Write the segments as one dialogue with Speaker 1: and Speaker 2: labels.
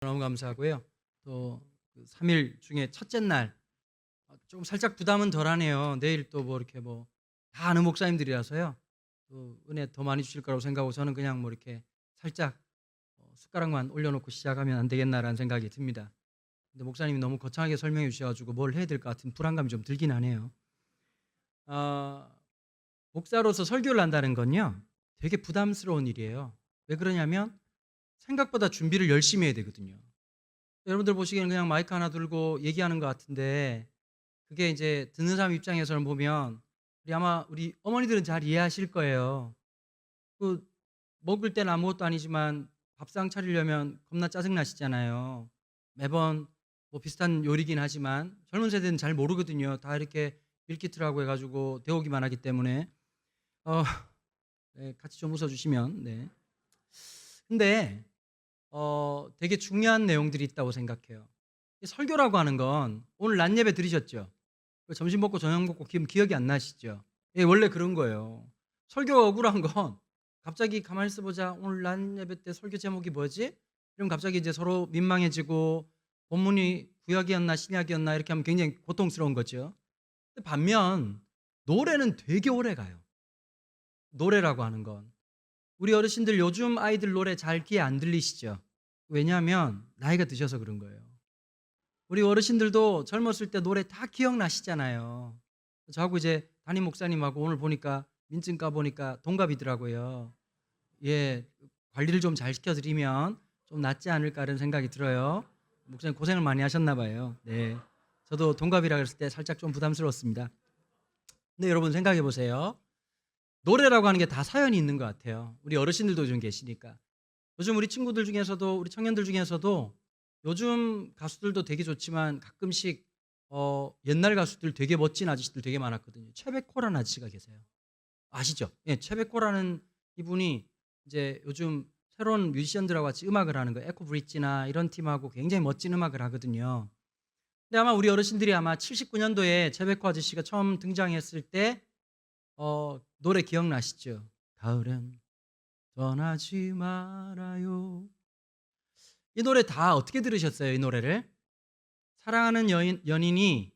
Speaker 1: 너무 감사하고요. 또 3일 중에 첫째 날 좀 살짝 부담은 덜하네요. 내일 또 뭐 이렇게 뭐 다 아는 목사님들이라서요. 또 은혜 더 많이 주실 거라고 생각하고 저는 그냥 뭐 이렇게 살짝 숟가락만 올려놓고 시작하면 안 되겠나라는 생각이 듭니다. 근데 목사님이 너무 거창하게 설명해 주셔가지고 뭘 해야 될 것 같은 불안감이 좀 들긴 하네요. 목사로서 설교를 한다는 건요, 되게 부담스러운 일이에요. 왜 그러냐면 생각보다 준비를 열심히 해야 되거든요. 여러분들 보시기에는 그냥 마이크 하나 들고 얘기하는 것 같은데, 그게 이제 듣는 사람 입장에서는 보면 아마 우리 어머니들은 잘 이해하실 거예요. 그 먹을 때는 아무것도 아니지만 밥상 차리려면 겁나 짜증 나시잖아요. 매번 뭐 비슷한 요리긴 하지만 젊은 세대는 잘 모르거든요. 다 이렇게 밀키트라고 해가지고 데우기만 하기 때문에 어, 네, 같이 좀 웃어주시면. 네. 근데 되게 중요한 내용들이 있다고 생각해요. 설교라고 하는 건 오늘 낮 예배 들으셨죠? 점심 먹고 저녁 먹고 기억이 안 나시죠? 예, 원래 그런 거예요. 설교가 억울한 건 갑자기 가만히 있어보자. 오늘 낮 예배 때 설교 제목이 뭐지? 그럼 갑자기 이제 서로 민망해지고 본문이 구약이었나 신약이었나 이렇게 하면 굉장히 고통스러운 거죠. 근데 반면 노래는 되게 오래 가요. 노래라고 하는 건 우리 어르신들 요즘 아이들 노래 잘 귀에 안 들리시죠? 왜냐하면 나이가 드셔서 그런 거예요. 우리 어르신들도 젊었을 때 노래 다 기억나시잖아요. 저하고 이제 담임 목사님하고 오늘 보니까 민증 까보니까 동갑이더라고요. 예, 관리를 좀 잘 시켜드리면 좀 낫지 않을까 하는 생각이 들어요. 목사님 고생을 많이 하셨나 봐요. 네, 저도 동갑이라 그랬을 때 살짝 좀 부담스러웠습니다. 근데 여러분 생각해 보세요. 노래라고 하는 게 다 사연이 있는 것 같아요. 우리 어르신들도 좀 계시니까. 요즘 우리 친구들 중에서도 우리 청년들 중에서도 요즘 가수들도 되게 좋지만 가끔씩 옛날 가수들 되게 멋진 아저씨들 되게 많았거든요. 최백호라는 아저씨가 계세요. 아시죠? 예, 최백호라는 이분이 이제 요즘 새로운 뮤지션들하고 같이 음악을 하는 거예요. 에코 브릿지나 이런 팀하고 굉장히 멋진 음악을 하거든요. 근데 아마 우리 어르신들이 아마 79년도에 최백호 아저씨가 처음 등장했을 때 노래 기억나시죠? 가을엔 떠나지 말아요. 이 노래 다 어떻게 들으셨어요? 이 노래를 사랑하는 연인이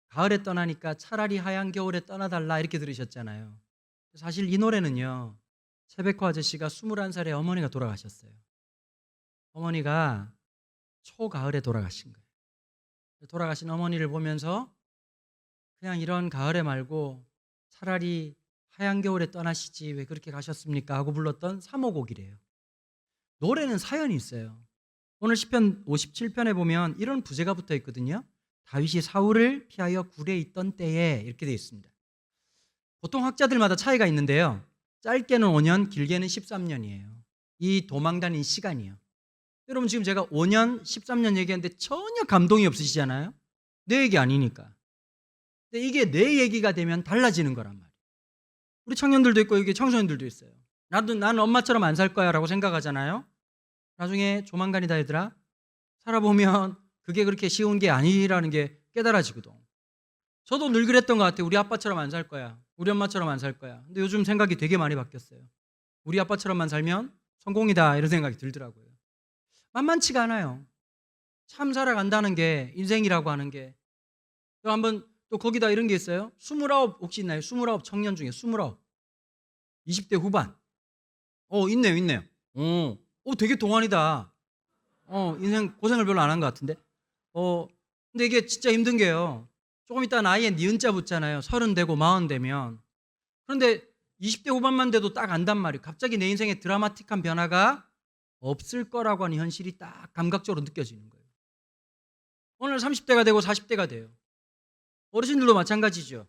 Speaker 1: 가을에 떠나니까 차라리 하얀 겨울에 떠나달라 이렇게 들으셨잖아요. 사실 이 노래는요, 최백호 아저씨가 21살에 어머니가 돌아가셨어요. 어머니가 초가을에 돌아가신 거예요. 돌아가신 어머니를 보면서 그냥 이런 가을에 말고 차라리 하얀 겨울에 떠나시지 왜 그렇게 가셨습니까? 하고 불렀던 3호 곡이래요. 노래는 사연이 있어요. 오늘 시편 57편에 보면 이런 부제가 붙어 있거든요. 다윗이 사울을 피하여 굴에 있던 때에 이렇게 되어 있습니다. 보통 학자들마다 차이가 있는데요. 짧게는 5년, 길게는 13년이에요. 이 도망다닌 시간이요. 여러분 지금 제가 5년, 13년 얘기하는데 전혀 감동이 없으시잖아요. 내 얘기 아니니까. 근데 이게 내 얘기가 되면 달라지는 거란 말이에요. 우리 청년들도 있고 이게 청소년들도 있어요. 나는 엄마처럼 안 살 거야 라고 생각하잖아요. 나중에 조만간이다 얘들아, 살아보면 그게 그렇게 쉬운 게 아니라는 게 깨달아지거든. 저도 늘 그랬던 것 같아요. 우리 아빠처럼 안 살 거야. 우리 엄마처럼 안 살 거야. 근데 요즘 생각이 되게 많이 바뀌었어요. 우리 아빠처럼만 살면 성공이다 이런 생각이 들더라고요. 만만치가 않아요. 참 살아간다는 게, 인생이라고 하는 게. 또 한번 또 거기다 이런 게 있어요. 29 혹시 있나요? 29 청년 중에 29 20대 후반. 있네요. 되게 동안이다. 인생 고생을 별로 안 한 것 같은데. 근데 이게 진짜 힘든 게요. 조금 있다 나이에 니은자 붙잖아요. 30 되고 40 되면. 그런데 20대 후반만 돼도 딱 안단 말이에요. 갑자기 내 인생에 드라마틱한 변화가 없을 거라고 하는 현실이 딱 감각적으로 느껴지는 거예요. 오늘 30대가 되고 40대가 돼요. 어르신들도 마찬가지죠.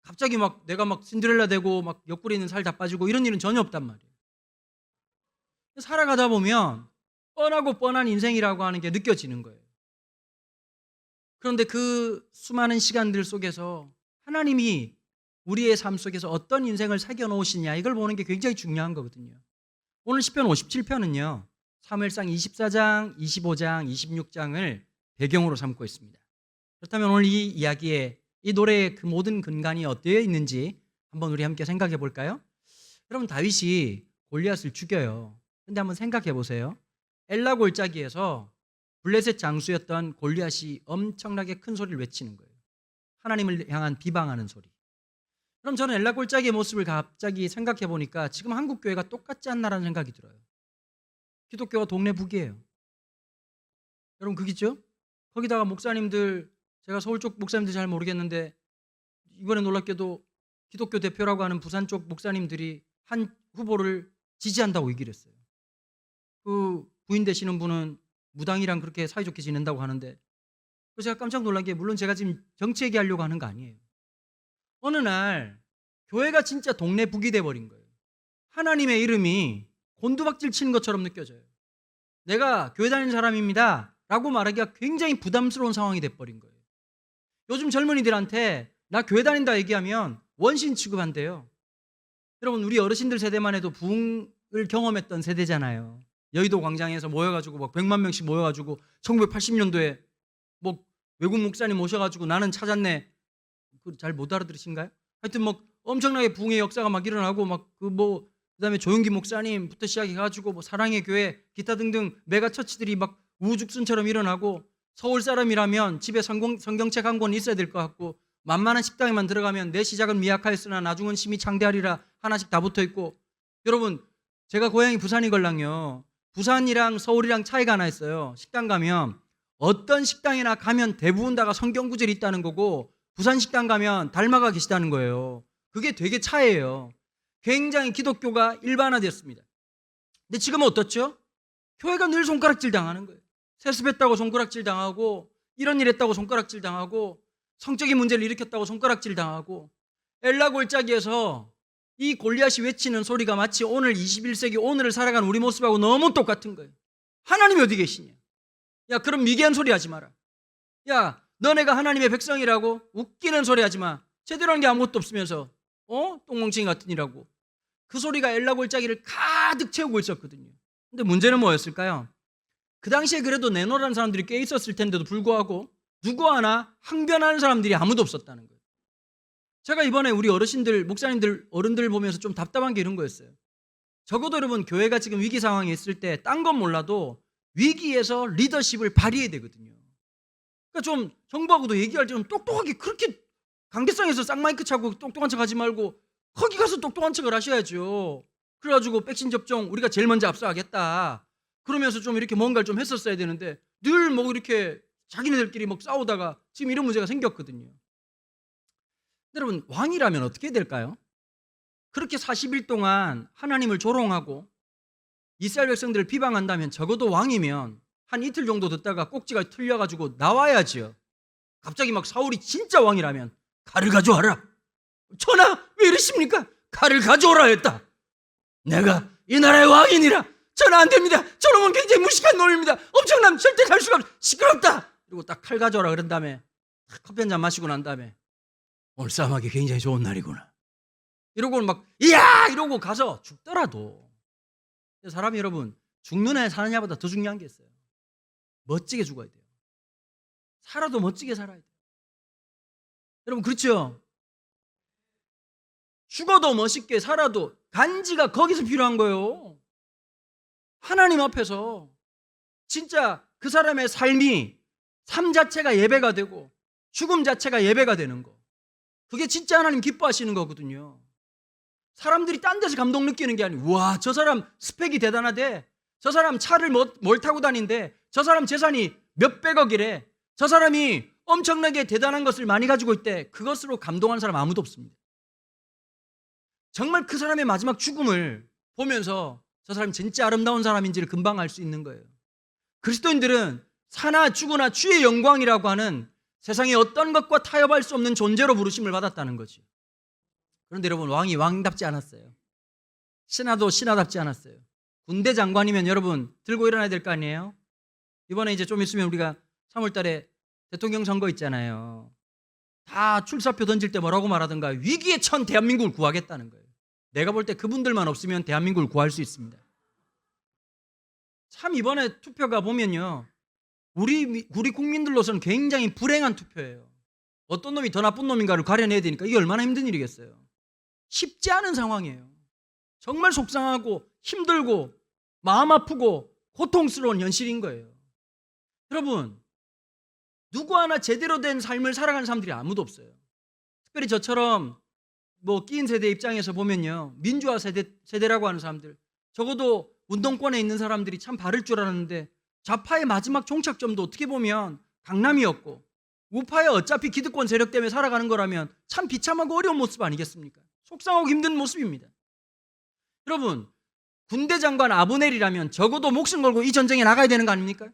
Speaker 1: 갑자기 막 내가 막 신데렐라 되고 막 옆구리 있는 살 다 빠지고 이런 일은 전혀 없단 말이에요. 살아가다 보면 뻔하고 뻔한 인생이라고 하는 게 느껴지는 거예요. 그런데 그 수많은 시간들 속에서 하나님이 우리의 삶 속에서 어떤 인생을 새겨 놓으시냐 이걸 보는 게 굉장히 중요한 거거든요. 오늘 시편 57편은요. 사무엘상 24장, 25장, 26장을 배경으로 삼고 있습니다. 그렇다면 오늘 이 이야기에 이 노래의 그 모든 근간이 어디에 있는지 한번 우리 함께 생각해 볼까요? 여러분 다윗이 골리앗을 죽여요. 근데 한번 생각해 보세요. 엘라 골짜기에서 블레셋 장수였던 골리앗이 엄청나게 큰 소리를 외치는 거예요. 하나님을 향한 비방하는 소리. 그럼 저는 엘라 골짜기의 모습을 갑자기 생각해 보니까 지금 한국 교회가 똑같지 않나라는 생각이 들어요. 기독교가 동네 북이에요. 여러분 그겠죠? 거기다가 목사님들, 제가 서울 쪽 목사님들 잘 모르겠는데 이번에 놀랍게도 기독교 대표라고 하는 부산 쪽 목사님들이 한 후보를 지지한다고 얘기를 했어요. 그 부인 되시는 분은 무당이랑 그렇게 사이좋게 지낸다고 하는데, 그래서 제가 깜짝 놀란 게, 물론 제가 지금 정치 얘기하려고 하는 거 아니에요. 어느 날 교회가 진짜 동네 북이 돼버린 거예요. 하나님의 이름이 곤두박질 치는 것처럼 느껴져요. 내가 교회 다니는 사람입니다 라고 말하기가 굉장히 부담스러운 상황이 돼버린 거예요. 요즘 젊은이들한테 나 교회 다닌다 얘기하면 원신 취급한대요. 여러분 우리 어르신들 세대만 해도 부흥을 경험했던 세대잖아요. 여의도 광장에서 모여가지고 막 100만 명씩 모여가지고 1980년도에 뭐 외국 목사님 모셔가지고 나는 찾았네. 잘 못 알아들으신가요? 하여튼 막 엄청나게 부흥의 역사가 막 일어나고 막 그다음에 조용기 목사님부터 시작해가지고 뭐 사랑의 교회 기타 등등 메가 처치들이 막 우후죽순처럼 일어나고, 서울 사람이라면 집에 성경책 한 권 있어야 될 것 같고, 만만한 식당에만 들어가면 내 시작은 미약하였으나 나중은 심히 창대하리라 하나씩 다 붙어있고. 여러분 제가 고향이 부산이걸랑요. 부산이랑 서울이랑 차이가 하나 있어요. 식당 가면 어떤 식당이나 가면 대부분 다가 성경 구절이 있다는 거고, 부산 식당 가면 달마가 계시다는 거예요. 그게 되게 차이예요. 굉장히 기독교가 일반화되었습니다. 근데 지금은 어떻죠? 교회가 늘 손가락질 당하는 거예요. 세습했다고 손가락질 당하고, 이런 일 했다고 손가락질 당하고, 성적인 문제를 일으켰다고 손가락질 당하고. 엘라 골짜기에서 이 골리앗이 외치는 소리가 마치 오늘 21세기 오늘을 살아가는 우리 모습하고 너무 똑같은 거예요. 하나님이 어디 계시냐? 야, 그럼 미개한 소리 하지 마라. 야, 너네가 하나님의 백성이라고? 웃기는 소리 하지 마. 제대로 한 게 아무것도 없으면서 똥멍청이 같은 이라고. 그 소리가 엘라 골짜기를 가득 채우고 있었거든요. 근데 문제는 뭐였을까요? 그 당시에 그래도 내노라는 사람들이 꽤 있었을 텐데도 불구하고 누구 하나 항변하는 사람들이 아무도 없었다는 거예요. 제가 이번에 우리 어르신들, 목사님들, 어른들 보면서 좀 답답한 게 이런 거였어요. 적어도 여러분 교회가 지금 위기 상황에 있을 때 딴 건 몰라도 위기에서 리더십을 발휘해야 되거든요. 그러니까 좀 정부하고도 얘기할 때 좀 똑똑하게, 그렇게 강대상에서 쌍마이크 차고 똑똑한 척 하지 말고 거기 가서 똑똑한 척을 하셔야죠. 그래가지고 백신 접종 우리가 제일 먼저 앞서가겠다 그러면서 좀 이렇게 뭔가를 좀 했었어야 되는데, 늘 뭐 이렇게 자기네들끼리 막 싸우다가 지금 이런 문제가 생겼거든요. 여러분 왕이라면 어떻게 될까요? 그렇게 40일 동안 하나님을 조롱하고 이스라엘 백성들을 비방한다면 적어도 왕이면 한 이틀 정도 듣다가 꼭지가 틀려가지고 나와야지요. 갑자기 막 사울이 진짜 왕이라면 칼을 가져와라. 전하 왜 이러십니까? 칼을 가져오라 했다. 내가 이 나라의 왕이니라. 전하 안 됩니다. 저놈은 굉장히 무식한 놈입니다. 엄청나면 절대 갈 수가 없어. 시끄럽다. 그리고 딱 칼 가져오라 그런 다음에 커피 한 잔 마시고 난 다음에 오늘 싸움하기 굉장히 좋은 날이구나 이러고 막 이야 이러고 가서 죽더라도, 사람이 여러분 죽는 애 사느냐보다 더 중요한 게 있어요. 멋지게 죽어야 돼요. 살아도 멋지게 살아야 돼요. 여러분 그렇죠? 죽어도 멋있게 살아도 간지가 거기서 필요한 거예요. 하나님 앞에서 진짜 그 사람의 삶 자체가 예배가 되고 죽음 자체가 예배가 되는 거, 그게 진짜 하나님 기뻐하시는 거거든요. 사람들이 딴 데서 감동 느끼는 게 아니고, 와, 저 사람 스펙이 대단하대, 저 사람 차를 뭘 타고 다닌대, 저 사람 재산이 몇백억이래, 저 사람이 엄청나게 대단한 것을 많이 가지고 있대. 그것으로 감동하는 사람 아무도 없습니다. 정말 그 사람의 마지막 죽음을 보면서 저 사람이 진짜 아름다운 사람인지를 금방 알 수 있는 거예요. 그리스도인들은 사나 죽으나 주의 영광이라고 하는 세상의 어떤 것과 타협할 수 없는 존재로 부르심을 받았다는 거지. 그런데 여러분 왕이 왕답지 않았어요. 신하도 신하답지 않았어요. 군대 장관이면 여러분 들고 일어나야 될 거 아니에요? 이번에 이제 좀 있으면 우리가 3월 달에 대통령 선거 있잖아요. 다 출사표 던질 때 뭐라고 말하던가, 위기에 처한 대한민국을 구하겠다는 거예요. 내가 볼 때 그분들만 없으면 대한민국을 구할 수 있습니다. 참 이번에 투표가 보면요, 우리 국민들로서는 굉장히 불행한 투표예요. 어떤 놈이 더 나쁜 놈인가를 가려내야 되니까 이게 얼마나 힘든 일이겠어요. 쉽지 않은 상황이에요. 정말 속상하고 힘들고 마음 아프고 고통스러운 현실인 거예요. 여러분, 누구 하나 제대로 된 삶을 살아가는 사람들이 아무도 없어요. 특별히 저처럼 끼인 세대 입장에서 보면요, 민주화 세대라고 하는 사람들, 적어도 운동권에 있는 사람들이 참 바를 줄 알았는데 좌파의 마지막 종착점도 어떻게 보면 강남이었고, 우파의 어차피 기득권 세력 때문에 살아가는 거라면 참 비참하고 어려운 모습 아니겠습니까? 속상하고 힘든 모습입니다. 여러분, 군대 장관 아브넬이라면 적어도 목숨 걸고 이 전쟁에 나가야 되는 거 아닙니까?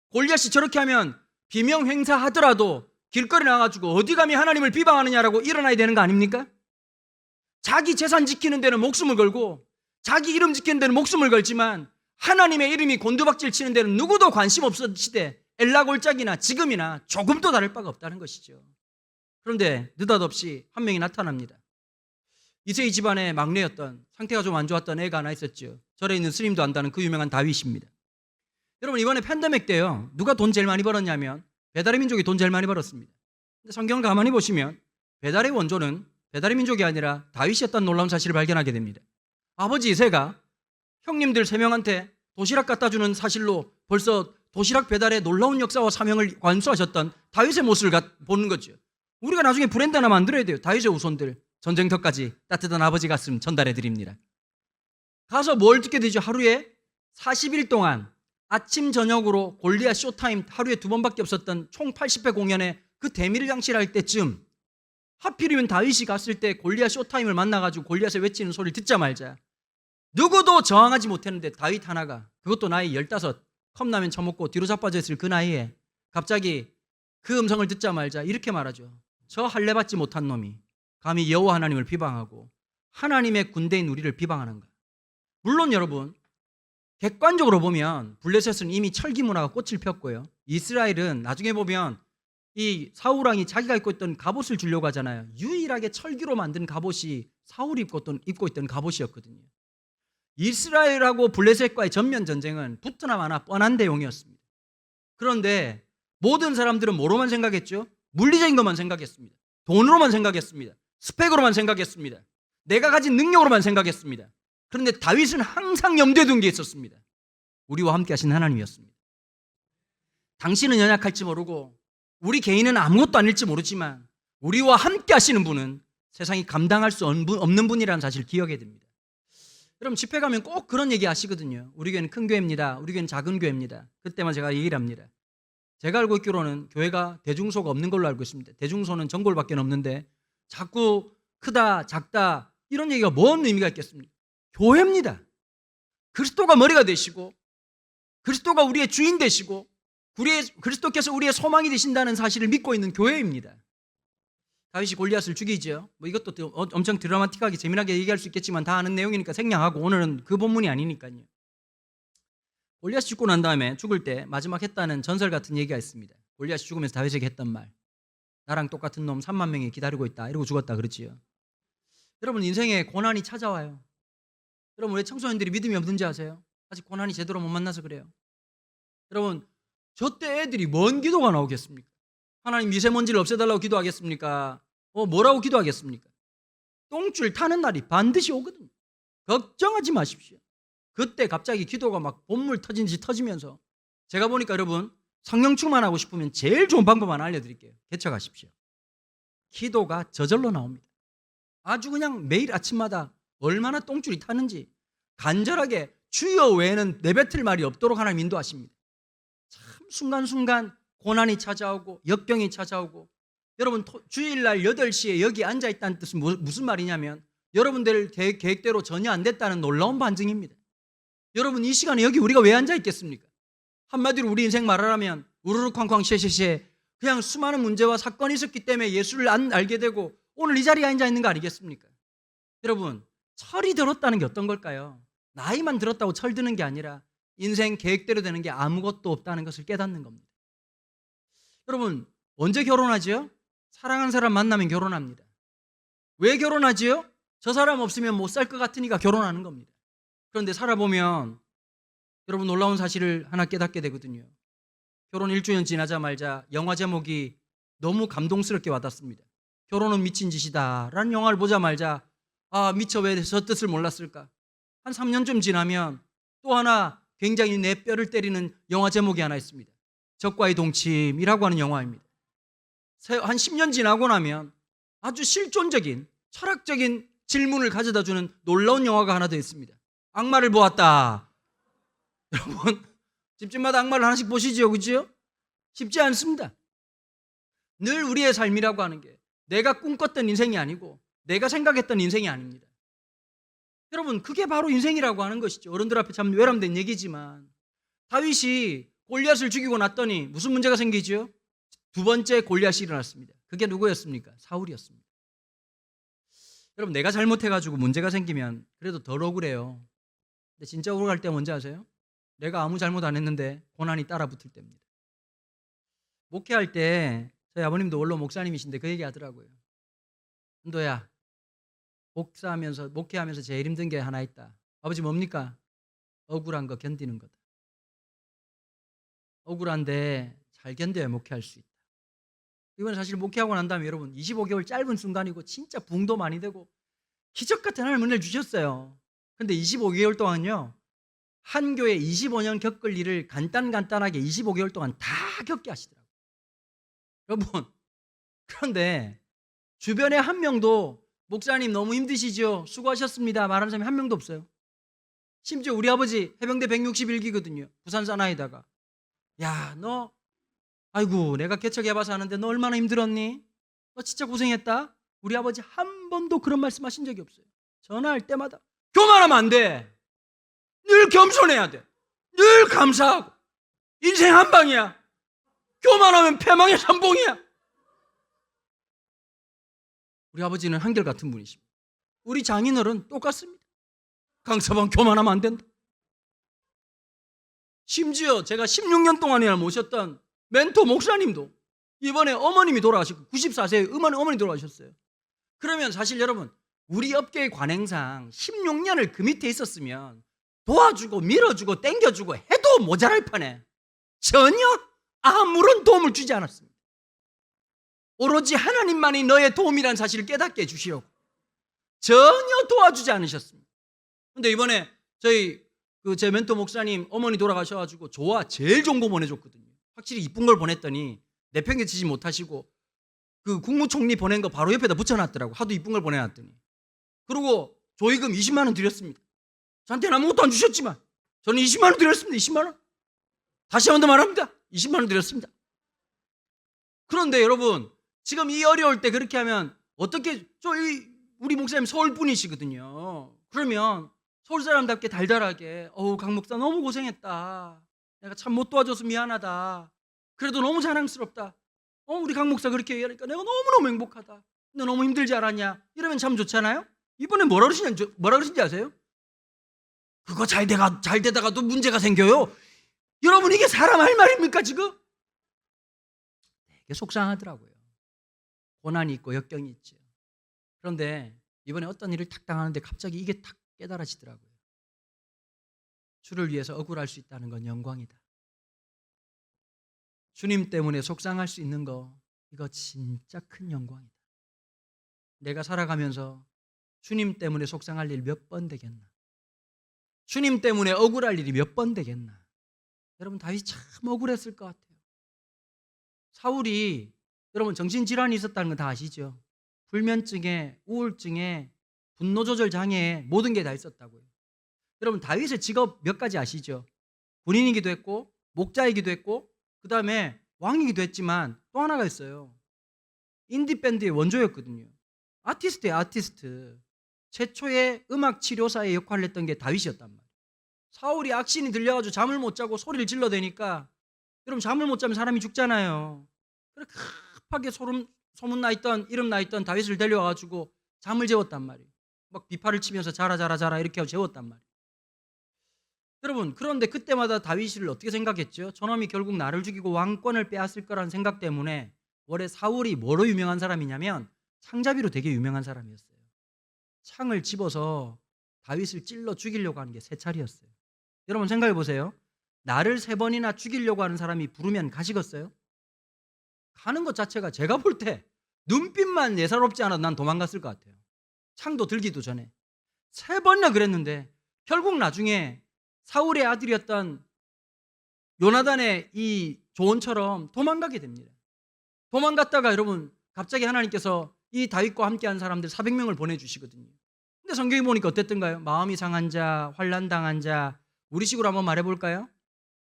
Speaker 1: 골리앗이 저렇게 하면 비명 행사하더라도 길거리 나가지고 어디 감히 하나님을 비방하느냐라고 일어나야 되는 거 아닙니까? 자기 재산 지키는 데는 목숨을 걸고 자기 이름 지키는 데는 목숨을 걸지만 하나님의 이름이 곤두박질 치는 데는 누구도 관심 없으시되 엘라골짜기나 지금이나 조금도 다를 바가 없다는 것이죠. 그런데 느닷없이 한 명이 나타납니다. 이세희 집안의 막내였던, 상태가 좀 안 좋았던 애가 하나 있었죠. 절에 있는 스님도 안다는 그 유명한 다윗입니다. 여러분, 이번에 팬데믹 때요, 누가 돈 제일 많이 벌었냐면 배달의 민족이 돈 제일 많이 벌었습니다. 근데 성경을 가만히 보시면 배달의 원조는 배달의 민족이 아니라 다윗이었다는 놀라운 사실을 발견하게 됩니다. 아버지 이세가 형님들 3명한테 도시락 갖다 주는 사실로 벌써 도시락 배달의 놀라운 역사와 사명을 완수하셨던 다윗의 모습을 보는 거죠. 우리가 나중에 브랜드 하나 만들어야 돼요. 다윗의 후손들, 전쟁터까지 따뜻한 아버지 가슴 전달해 드립니다. 가서 뭘 듣게 되죠? 하루에 40일 동안 아침 저녁으로 골리앗 쇼타임 하루에 2번밖에 없었던 총 80회 공연에 그 대미를 장치할 때쯤 하필이면 다윗이 갔을 때 골리앗 쇼타임을 만나가지고 골리앗의 외치는 소리를 듣자마자 누구도 저항하지 못했는데 다윗 하나가, 그것도 나이 15, 컵라면 처먹고 뒤로 자빠져 있을 그 나이에 갑자기 그 음성을 듣자마자 이렇게 말하죠. 저 할례 받지 못한 놈이 감히 여호와 하나님을 비방하고 하나님의 군대인 우리를 비방하는가. 물론 여러분, 객관적으로 보면 블레셋은 이미 철기 문화가 꽃을 폈고요, 이스라엘은 나중에 보면 이 사울왕이 자기가 입고 있던 갑옷을 주려고 하잖아요. 유일하게 철기로 만든 갑옷이 사울이 입고 있던 갑옷이었거든요. 이스라엘하고 블레셋과의 전면 전쟁은 붙으나 마나 뻔한 내용이었습니다. 그런데 모든 사람들은 뭐로만 생각했죠? 물리적인 것만 생각했습니다. 돈으로만 생각했습니다. 스펙으로만 생각했습니다. 내가 가진 능력으로만 생각했습니다. 그런데 다윗은 항상 염두에 둔 게 있었습니다. 우리와 함께 하신 하나님이었습니다. 당신은 연약할지 모르고 우리 개인은 아무것도 아닐지 모르지만 우리와 함께 하시는 분은 세상이 감당할 수 없는 분이라는 사실을 기억해야 됩니다. 여러분, 집회 가면 꼭 그런 얘기 하시거든요. 우리 교회는 큰 교회입니다. 우리 교회는 작은 교회입니다. 그때만 제가 얘기를 합니다. 제가 알고 있기로는 교회가 대중소가 없는 걸로 알고 있습니다. 대중소는 전골밖에 없는데 자꾸 크다 작다 이런 얘기가 뭔 의미가 있겠습니까? 교회입니다. 그리스도가 머리가 되시고 그리스도가 우리의 주인 되시고 그리스도께서 우리의 소망이 되신다는 사실을 믿고 있는 교회입니다. 다윗이 골리앗을 죽이죠. 이것도 엄청 드라마틱하게 재미나게 얘기할 수 있겠지만 다 아는 내용이니까 생략하고 오늘은 그 본문이 아니니까요. 골리앗이 죽고 난 다음에 죽을 때 마지막 했다는 전설 같은 얘기가 있습니다. 골리앗이 죽으면서 다윗에게 했던 말, 나랑 똑같은 놈 3만 명이 기다리고 있다 이러고 죽었다 그랬지요. 여러분, 인생에 고난이 찾아와요. 여러분, 왜 청소년들이 믿음이 없는지 아세요? 아직 고난이 제대로 못 만나서 그래요. 여러분, 저 때 애들이 뭔 기도가 나오겠습니까? 하나님 미세먼지를 없애달라고 기도하겠습니까? 뭐라고 기도하겠습니까? 똥줄 타는 날이 반드시 오거든요. 걱정하지 마십시오. 그때 갑자기 기도가 막 본물 터진 듯이 터지면서, 제가 보니까 여러분, 성령 충만하고 싶으면 제일 좋은 방법 하나 알려드릴게요. 개척하십시오. 기도가 저절로 나옵니다. 아주 그냥 매일 아침마다 얼마나 똥줄이 타는지 간절하게 주여 외에는 내뱉을 말이 없도록 하나님 인도하십니다. 참 순간순간 고난이 찾아오고 역경이 찾아오고, 여러분 주일날 8시에 여기 앉아있다는 뜻은 무슨 말이냐면 여러분들 계획대로 전혀 안 됐다는 놀라운 반증입니다. 여러분, 이 시간에 여기 우리가 왜 앉아있겠습니까? 한마디로 우리 인생 말하라면 우르르 쾅쾅 쉐쉐쉐 그냥 수많은 문제와 사건이 있었기 때문에 예수를 알게 되고 오늘 이 자리에 앉아있는 거 아니겠습니까? 여러분, 철이 들었다는 게 어떤 걸까요? 나이만 들었다고 철드는 게 아니라 인생 계획대로 되는 게 아무것도 없다는 것을 깨닫는 겁니다. 여러분, 언제 결혼하지요? 사랑하는 사람 만나면 결혼합니다. 왜 결혼하지요? 저 사람 없으면 못 살 것 같으니까 결혼하는 겁니다. 그런데 살아보면 여러분, 놀라운 사실을 하나 깨닫게 되거든요. 결혼 1주년 지나자마자 영화 제목이 너무 감동스럽게 와닿습니다. 결혼은 미친 짓이다 라는 영화를 보자마자 미처 왜 저 뜻을 몰랐을까? 한 3년쯤 지나면 또 하나 굉장히 내 뼈를 때리는 영화 제목이 하나 있습니다. 적과의 동침이라고 하는 영화입니다. 한 10년 지나고 나면 아주 실존적인 철학적인 질문을 가져다주는 놀라운 영화가 하나 더 있습니다. 악마를 보았다. 여러분 집집마다 악마를 하나씩 보시죠, 그죠? 쉽지 않습니다. 늘 우리의 삶이라고 하는 게 내가 꿈꿨던 인생이 아니고 내가 생각했던 인생이 아닙니다. 여러분 그게 바로 인생이라고 하는 것이죠. 어른들 앞에 참 외람된 얘기지만 다윗이 골리앗을 죽이고 났더니 무슨 문제가 생기죠? 두 번째 골리앗이 일어났습니다. 그게 누구였습니까? 사울이었습니다. 여러분 내가 잘못해가지고 문제가 생기면 그래도 덜 억울해요. 근데 진짜 억울할 때 뭔지 아세요? 내가 아무 잘못 안 했는데 고난이 따라붙을 때입니다. 목회할 때 저희 아버님도 원로 목사님이신데 그 얘기 하더라고요. 은도야, 목회하면서 제일 힘든 게 하나 있다. 아버지 뭡니까? 억울한 거 견디는 거다. 억울한데 잘 견뎌야 목회할 수 있다. 이건 사실 목회하고 난 다음에 여러분 25개월 짧은 순간이고 진짜 부흥도 많이 되고 기적 같은 하나님 은혜를 주셨어요. 근데 25개월 동안요 한 교회 25년 겪을 일을 간단하게 25개월 동안 다 겪게 하시더라고요. 여러분 그런데 주변에 한 명도 목사님 너무 힘드시죠? 수고하셨습니다 말하는 사람이 한 명도 없어요. 심지어 우리 아버지 해병대 161기거든요. 부산 사나이다가 야 너 아이고 내가 개척해봐서 아는데 너 얼마나 힘들었니? 너 진짜 고생했다. 우리 아버지 한 번도 그런 말씀하신 적이 없어요. 전화할 때마다 교만하면 안 돼. 늘 겸손해야 돼. 늘 감사하고 인생 한 방이야. 교만하면 패망의 선봉이야. 우리 아버지는 한결같은 분이십니다. 우리 장인어른 똑같습니다. 강서방 교만하면 안 된다. 심지어 제가 16년 동안이나 모셨던 멘토 목사님도 이번에 어머님이 돌아가시고 94세의 어머니 돌아가셨어요. 그러면 사실 여러분 우리 업계의 관행상 16년을 그 밑에 있었으면 도와주고 밀어주고 땡겨주고 해도 모자랄 판에 전혀 아무런 도움을 주지 않았습니다. 오로지 하나님만이 너의 도움이라는 사실을 깨닫게 해주시려고 전혀 도와주지 않으셨습니다. 그런데 이번에 제 멘토 목사님 어머니 돌아가셔가지고 제일 좋은 거 보내줬거든요. 확실히 이쁜 걸 보냈더니 내팽개치지 못하시고 그 국무총리 보낸 거 바로 옆에다 붙여놨더라고. 하도 이쁜 걸 보내놨더니. 그리고 조의금 20만 원 드렸습니다. 저한테는 아무것도 안 주셨지만 저는 20만 원 드렸습니다. 20만 원. 다시 한 번 더 말합니다. 20만 원 드렸습니다. 그런데 여러분 지금 이 어려울 때 그렇게 하면 어떻게 우리 목사님 서울 분이시거든요. 그러면 서울 사람답게 달달하게 강 목사 너무 고생했다. 내가 참 못 도와줘서 미안하다. 그래도 너무 자랑스럽다. 우리 강 목사 그렇게 얘기하니까 내가 너무너무 행복하다. 너 너무 힘들지 않았냐? 이러면 참 좋잖아요. 이번에 뭐라 그러신지 아세요? 그거 잘 되다가도 문제가 생겨요. 여러분 이게 사람 할 말입니까 지금? 되게 속상하더라고요. 고난이 있고 역경이 있죠. 그런데 이번에 어떤 일을 탁 당하는데 갑자기 이게 탁 깨달아지더라고요. 주를 위해서 억울할 수 있다는 건 영광이다. 주님 때문에 속상할 수 있는 거 이거 진짜 큰 영광이다. 내가 살아가면서 주님 때문에 속상할 일 몇 번 되겠나? 주님 때문에 억울할 일이 몇 번 되겠나? 여러분 다윗이 참 억울했을 것 같아요. 사울이 여러분 정신질환이 있었다는 거 다 아시죠? 불면증에 우울증에 분노조절 장애에 모든 게 다 있었다고요. 여러분 다윗의 직업 몇 가지 아시죠? 군인이기도 했고 목자이기도 했고 그 다음에 왕이기도 했지만 또 하나가 있어요. 인디밴드의 원조였거든요. 아티스트예요. 아티스트. 최초의 음악 치료사의 역할을 했던 게 다윗이었단 말이에요. 사울이 악신이 들려가지고 잠을 못 자고 소리를 질러대니까 여러분 잠을 못 자면 사람이 죽잖아요. 그래 급하게 소문 나 있던 이름 나 있던 다윗을 데려와가지고 잠을 재웠단 말이에요. 막 비파를 치면서 자라 이렇게 하고 재웠단 말이에요. 여러분 그런데 그때마다 다윗을 어떻게 생각했죠? 저놈이 결국 나를 죽이고 왕권을 빼앗을 거라는 생각 때문에 원래 사울이 뭐로 유명한 사람이냐면 창자비로 되게 유명한 사람이었어요. 창을 집어서 다윗을 찔러 죽이려고 하는 게 세 차례였어요. 여러분 생각해 보세요. 나를 3번이나 죽이려고 하는 사람이 부르면 가시겠어요? 가는 것 자체가 제가 볼 때 눈빛만 예사롭지 않아도 난 도망갔을 것 같아요. 창도 들기도 전에 3번이나 그랬는데 결국 나중에 사울의 아들이었던 요나단의 이 조언처럼 도망가게 됩니다. 도망갔다가 여러분 갑자기 하나님께서 이 다윗과 함께한 사람들 400명을 보내주시거든요. 근데 성경에 보니까 어땠던가요? 마음이 상한 자, 환난 당한 자, 우리식으로 한번 말해볼까요?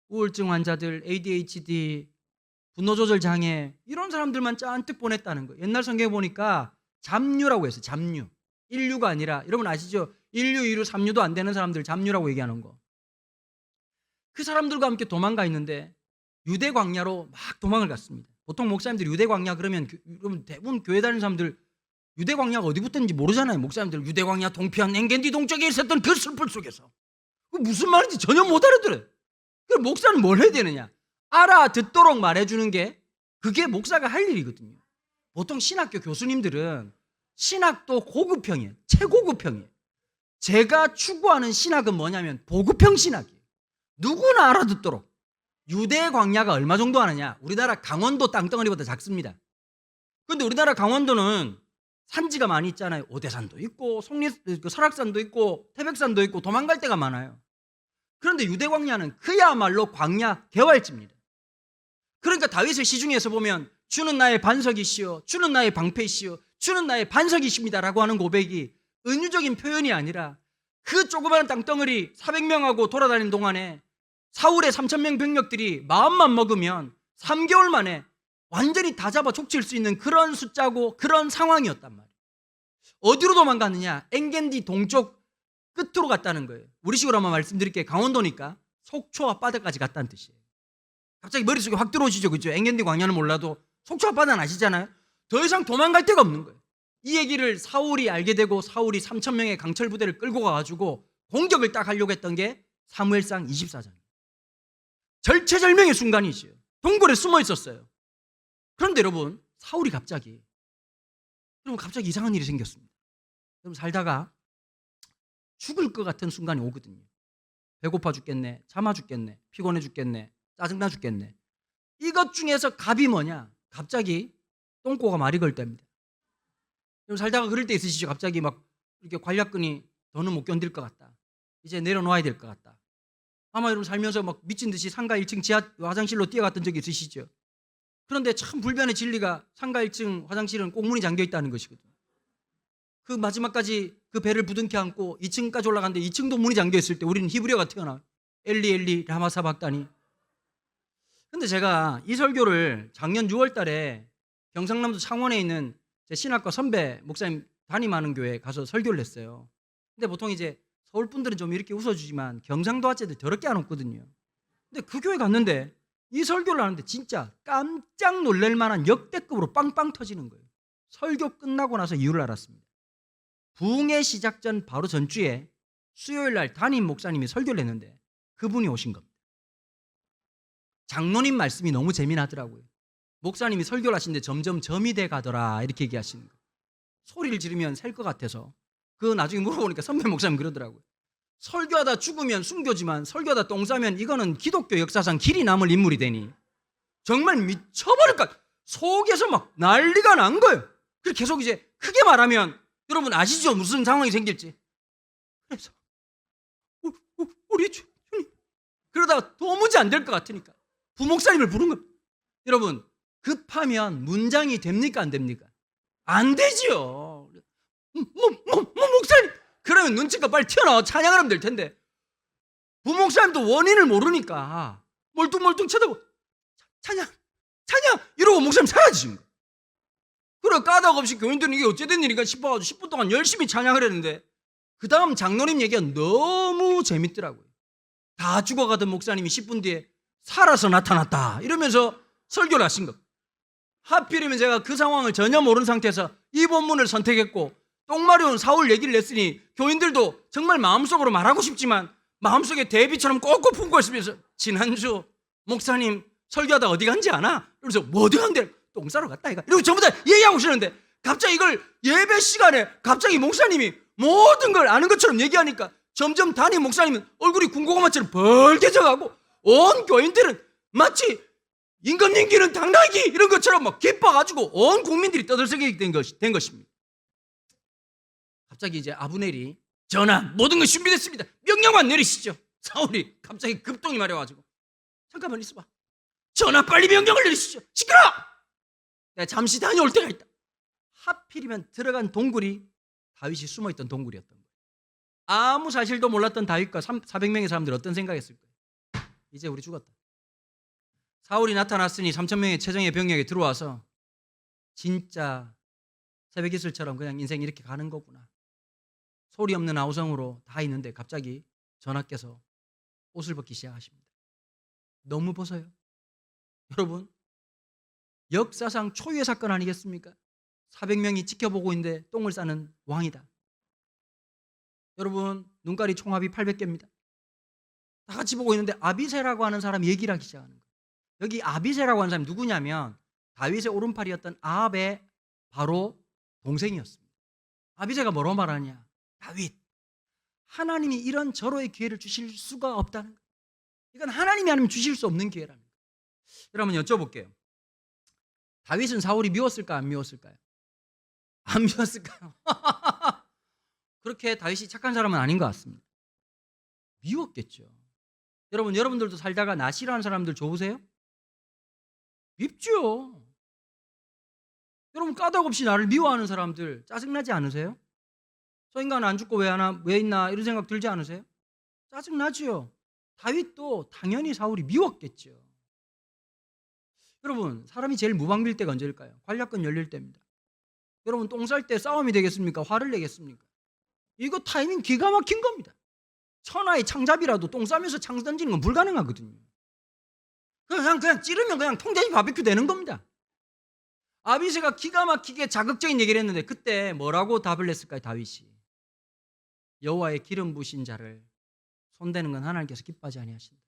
Speaker 1: 우울증 환자들, ADHD, 분노 조절 장애, 이런 사람들만 잔뜩 보냈다는 거예요. 옛날 성경에 보니까 잡류라고 했어요. 잡류. 인류가 아니라, 여러분 아시죠? 1류, 2류, 3류도 안 되는 사람들 잡류라고 얘기하는 거. 그 사람들과 함께 도망가 있는데 유대 광야로 막 도망을 갔습니다. 보통 목사님들이 유대 광야 그러면 여러분 대부분 교회 다니는 사람들 유대 광야가 어디부터인지 모르잖아요. 목사님들 유대 광야 동편 엔겐디 동쪽에 있었던 그 슬픔 속에서 그 무슨 말인지 전혀 못 알아들어요. 그 목사는 뭘 해야 되느냐? 알아듣도록 말해주는 게 그게 목사가 할 일이거든요. 보통 신학교 교수님들은 신학도 고급형이에요. 최고급형이에요. 제가 추구하는 신학은 뭐냐면 보급형 신학이에요. 누구나 알아듣도록. 유대 광야가 얼마 정도 하느냐? 우리나라 강원도 땅덩어리보다 작습니다. 그런데 우리나라 강원도는 산지가 많이 있잖아요. 오대산도 있고 설악산도 있고 태백산도 있고 도망갈 데가 많아요. 그런데 유대 광야는 그야말로 광야 개활지입니다. 그러니까 다윗의 시중에서 보면 주는 나의 반석이시오, 주는 나의 방패이시오, 주는 나의 반석이십니다라고 하는 고백이 은유적인 표현이 아니라 그 조그마한 땅덩어리 400명하고 돌아다니는 동안에 사울의 3,000명 병력들이 마음만 먹으면 3개월 만에 완전히 다 잡아 족칠 수 있는 그런 숫자고 그런 상황이었단 말이에요. 어디로 도망갔느냐? 엔겐디 동쪽 끝으로 갔다는 거예요. 우리식으로 한번 말씀드릴게요. 강원도니까 속초 앞바다까지 갔다는 뜻이에요. 갑자기 머릿속에 확 들어오시죠? 그죠? 엔겐디 광야는 몰라도 속초 앞바다는 아시잖아요. 더 이상 도망갈 데가 없는 거예요. 이 얘기를 사울이 알게 되고 사울이 3,000명의 강철 부대를 끌고 가가지고 공격을 딱 하려고 했던 게 사무엘상 24장이에요. 절체절명의 순간이죠. 동굴에 숨어 있었어요. 그런데 여러분 사울이 갑자기 이상한 일이 생겼습니다. 여러분 살다가 죽을 것 같은 순간이 오거든요. 배고파 죽겠네, 참아 죽겠네, 피곤해 죽겠네, 짜증나 죽겠네. 이것 중에서 갑이 뭐냐? 갑자기 똥꼬가 말이 걸 때입니다. 여러분 살다가 그럴 때 있으시죠? 갑자기 막 이렇게 관략근이 더는 못 견딜 것 같다. 이제 내려놓아야 될 것 같다. 아마 여러분 살면서 막 미친 듯이 상가 1층 지하 화장실로 뛰어갔던 적이 있으시죠? 그런데 참 불변의 진리가 상가 1층 화장실은 꼭 문이 잠겨 있다는 것이거든요. 그 마지막까지 그 배를 부둥켜 안고 2층까지 올라갔는데 2층도 문이 잠겨 있을 때 우리는 히브리어가 튀어나와요. 엘리 라마사박다니. 근데 제가 이 설교를 작년 6월 달에 경상남도 창원에 있는 제 신학과 선배 목사님 담임하는 교회에 가서 설교를 했어요. 근데 보통 이제 서울 분들은 좀 이렇게 웃어주지만 경상도 아재들 더럽게 안 웃거든요. 근데 그 교회 갔는데 이 설교를 하는데 진짜 깜짝 놀랄 만한 역대급으로 빵빵 터지는 거예요. 설교 끝나고 나서 이유를 알았습니다. 부흥의 시작 전 바로 전주에 수요일 날 담임 목사님이 설교를 했는데 그분이 오신 겁니다. 장로님 말씀이 너무 재미나더라고요. 목사님이 설교를 하시는데 점점 점이 돼 가더라 이렇게 얘기하시는 거예요. 소리를 지르면 셀 것 같아서. 그 나중에 물어보니까 선배 목사님 그러더라고요. 설교하다 죽으면 순교지만 설교하다 똥 싸면 이거는 기독교 역사상 길이 남을 인물이 되니 정말 미쳐버릴 것 같아요. 속에서 막 난리가 난 거예요. 그래서 계속 이제 크게 말하면 여러분 아시죠? 무슨 상황이 생길지. 그래서 우리 주님 그러다가 도무지 안 될 것 같으니까 부목사님을 부른 겁니다. 여러분 급하면 문장이 됩니까 안 됩니까? 안 되지요. 목사님 그러면 눈치가 빨리 튀어나와 찬양을 하면 될 텐데 부목사님도 원인을 모르니까 멀뚱멀뚱 쳐다보고 찬양 이러고 목사님 사라지신 거예요. 그래 까닭 없이 교인들은 이게 어찌된 일인가 싶어가지고 10분 동안 열심히 찬양을 했는데 그 다음 장로님 얘기가 너무 재밌더라고요. 다 죽어가던 목사님이 10분 뒤에 살아서 나타났다 이러면서 설교를 하신 것. 하필이면 제가 그 상황을 전혀 모르는 상태에서 이 본문을 선택했고 똥마려운 사울 얘기를 냈으니 교인들도 정말 마음속으로 말하고 싶지만 마음속에 대비처럼 꼭꼭 품고 있으면서 지난주 목사님 설교하다 어디 간지 아나? 그래서 뭐 어디 간대? 똥 싸러 갔다 이가 이러고 전부 다 얘기하고 오시는데 갑자기 이걸 예배 시간에 갑자기 목사님이 모든 걸 아는 것처럼 얘기하니까 점점 담임 목사님은 얼굴이 군고구마처럼 벌개져가고 온 교인들은 마치 임금님기는 당나귀 이런 것처럼 막 기뻐가지고 온 국민들이 떠들썩이 된 것입니다. 갑자기 이제 아브넬이 전하 모든 것 준비됐습니다. 명령만 내리시죠. 사울이 갑자기 급동이 마려워가지고 잠깐만 있어봐. 전하 빨리 명령을 내리시죠. 시끄러! 내가 잠시 다녀올 때가 있다. 하필이면 들어간 동굴이 다윗이 숨어있던 동굴이었던 거예요. 아무 사실도 몰랐던 다윗과 400명의 사람들 어떤 생각했을 거예요? 이제 우리 죽었다. 사울이 나타났으니 3,000명의 최정예 병력이 들어와서 진짜 새벽이슬처럼 그냥 인생 이렇게 가는 거구나. 소리 없는 아우성으로 다 있는데 갑자기 전하께서 옷을 벗기 시작하십니다. 너무 벗어요. 여러분, 역사상 초유의 사건 아니겠습니까? 400명이 지켜보고 있는데 똥을 싸는 왕이다. 여러분, 눈깔이 총합이 800개입니다. 다 같이 보고 있는데 아비새라고 하는 사람이 얘기를 하기 시작하는 거예요. 여기 아비새라고 하는 사람이 누구냐면 다윗의 오른팔이었던 아합의 바로 동생이었습니다. 아비새가 뭐라고 말하냐? 다윗, 하나님이 이런 절호의 기회를 주실 수가 없다는 거예요. 이건 하나님이 아니면 주실 수 없는 기회라는 거예요. 여러분 여쭤볼게요. 다윗은 사울이 미웠을까 안 미웠을까요? 안 미웠을까요? 그렇게 다윗이 착한 사람은 아닌 것 같습니다. 미웠겠죠. 여러분, 여러분들도 살다가 나 싫어하는 사람들 좋으세요? 밉죠. 여러분, 까닭 없이 나를 미워하는 사람들 짜증나지 않으세요? 저 인간 안 죽고 왜 있나 이런 생각 들지 않으세요? 짜증나죠. 다윗도 당연히 사울이 미웠겠죠. 여러분, 사람이 제일 무방비일 때가 언제일까요? 관략근 열릴 때입니다. 여러분, 똥 쌀 때 싸움이 되겠습니까? 화를 내겠습니까? 이거 타이밍 기가 막힌 겁니다. 천하의 창잡이라도 똥 싸면서 창 던지는 건 불가능하거든요. 그냥 찌르면 그냥 통돼지 바비큐 되는 겁니다. 아비새가 기가 막히게 자극적인 얘기를 했는데 그때 뭐라고 답을 했을까요? 다윗이 여호와의 기름 부으신 자를 손대는 건 하나님께서 기뻐하지 아니하신다.